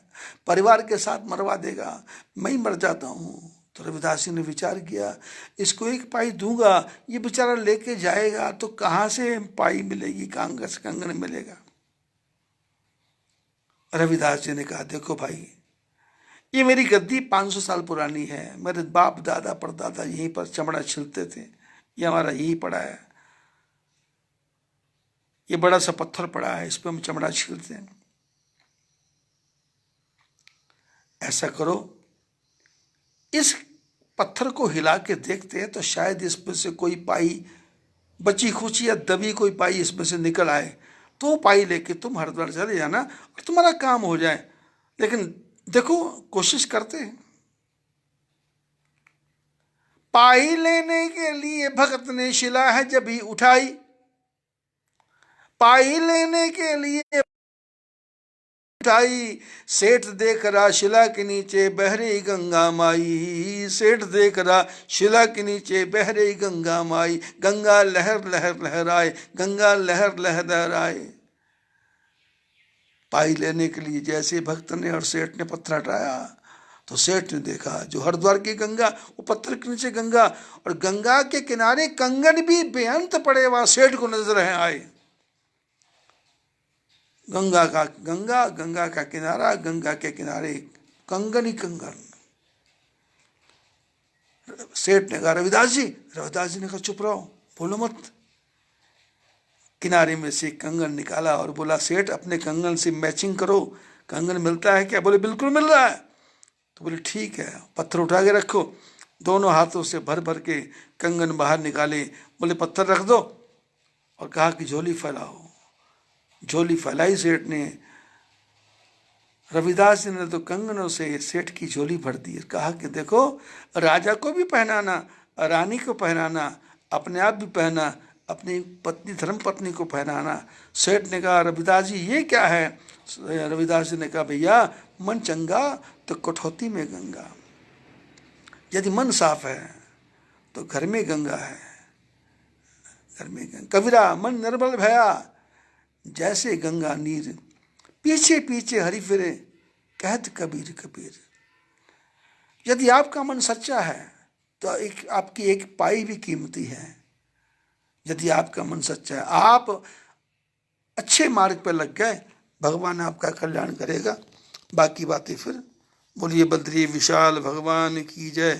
Speaker 1: परिवार के साथ मरवा देगा, मैं ही मर जाता हूँ। तो रविदास जी ने विचार किया, इसको एक पाई दूंगा, ये बेचारा लेके जाएगा तो कहाँ से पाई मिलेगी, कांगस कंगन मिलेगा। रविदास जी ने कहा देखो भाई, ये मेरी गद्दी 500 साल पुरानी है, मेरे बाप दादा परदादा यहीं पर चमड़ा छिलते थे, ये हमारा यही पड़ा है, ये बड़ा सा पत्थर पड़ा है, इस पर हम चमड़ा छीलते हैं। ऐसा करो, इस पत्थर को हिला के देखते हैं तो शायद इसमें से कोई पाई बची खुची या दबी कोई पाई इसमें से निकल आए, तो पाई लेके तुम हरिद्वार चले जाना और तुम्हारा काम हो जाए। लेकिन देखो, कोशिश करते हैं। पाई लेने के लिए भगत ने शिला है जब ही उठाई, पाई लेने के लिए उठाई, सेठ देख रहा शिला के नीचे बह रही गंगा माई, सेठ देख रहा शिला के नीचे बह रही गंगा माई, गंगा लहर लहर लहराए, गंगा लहर लहराए। पाई लेने के लिए जैसे भक्त ने और सेठ ने पत्थर हटाया तो सेठ ने देखा जो हरिद्वार की गंगा, वो पत्थर के नीचे गंगा, और गंगा के किनारे कंगन भी बेअंत पड़े हुआ सेठ को नजर है आए। गंगा का किनारा, गंगा के किनारे कंगन ही कंगन। सेठ ने कहा रविदास जी ने कहा चुप रहो, बोलो मत। किनारे में से कंगन निकाला और बोला सेठ अपने कंगन से मैचिंग करो, कंगन मिलता है क्या? बोले बिल्कुल मिल रहा है। तो बोले ठीक है, पत्थर उठा के रखो। दोनों हाथों से भर भर के कंगन बाहर निकाले, बोले पत्थर रख दो, और कहा कि झोली फैलाओ। झोली फैलाई सेठ ने। रविदास जी ने तो कंगनों से सेठ की झोली भर दी। कहा कि देखो, राजा को भी पहनाना, रानी को पहनाना, अपने आप भी पहना, अपनी पत्नी धर्म पत्नी को पहनाना। सेठ ने कहा रविदास जी ये क्या है? रविदास जी ने कहा भैया, मन चंगा तो कठौती में गंगा, यदि मन साफ है तो घर में गंगा है, घर में गंगा। कबीरा मन निर्मल भया, जैसे गंगा नीर, पीछे पीछे हरि फिरे, कहत कबीर कबीर। यदि आपका मन सच्चा है तो आपकी एक पाई भी कीमती है। यदि आपका मन सच्चा है, आप अच्छे मार्ग पर लग गए, भगवान आपका कल्याण करेगा। बाकी बातें फिर। बोलिए बद्री विशाल भगवान की जय।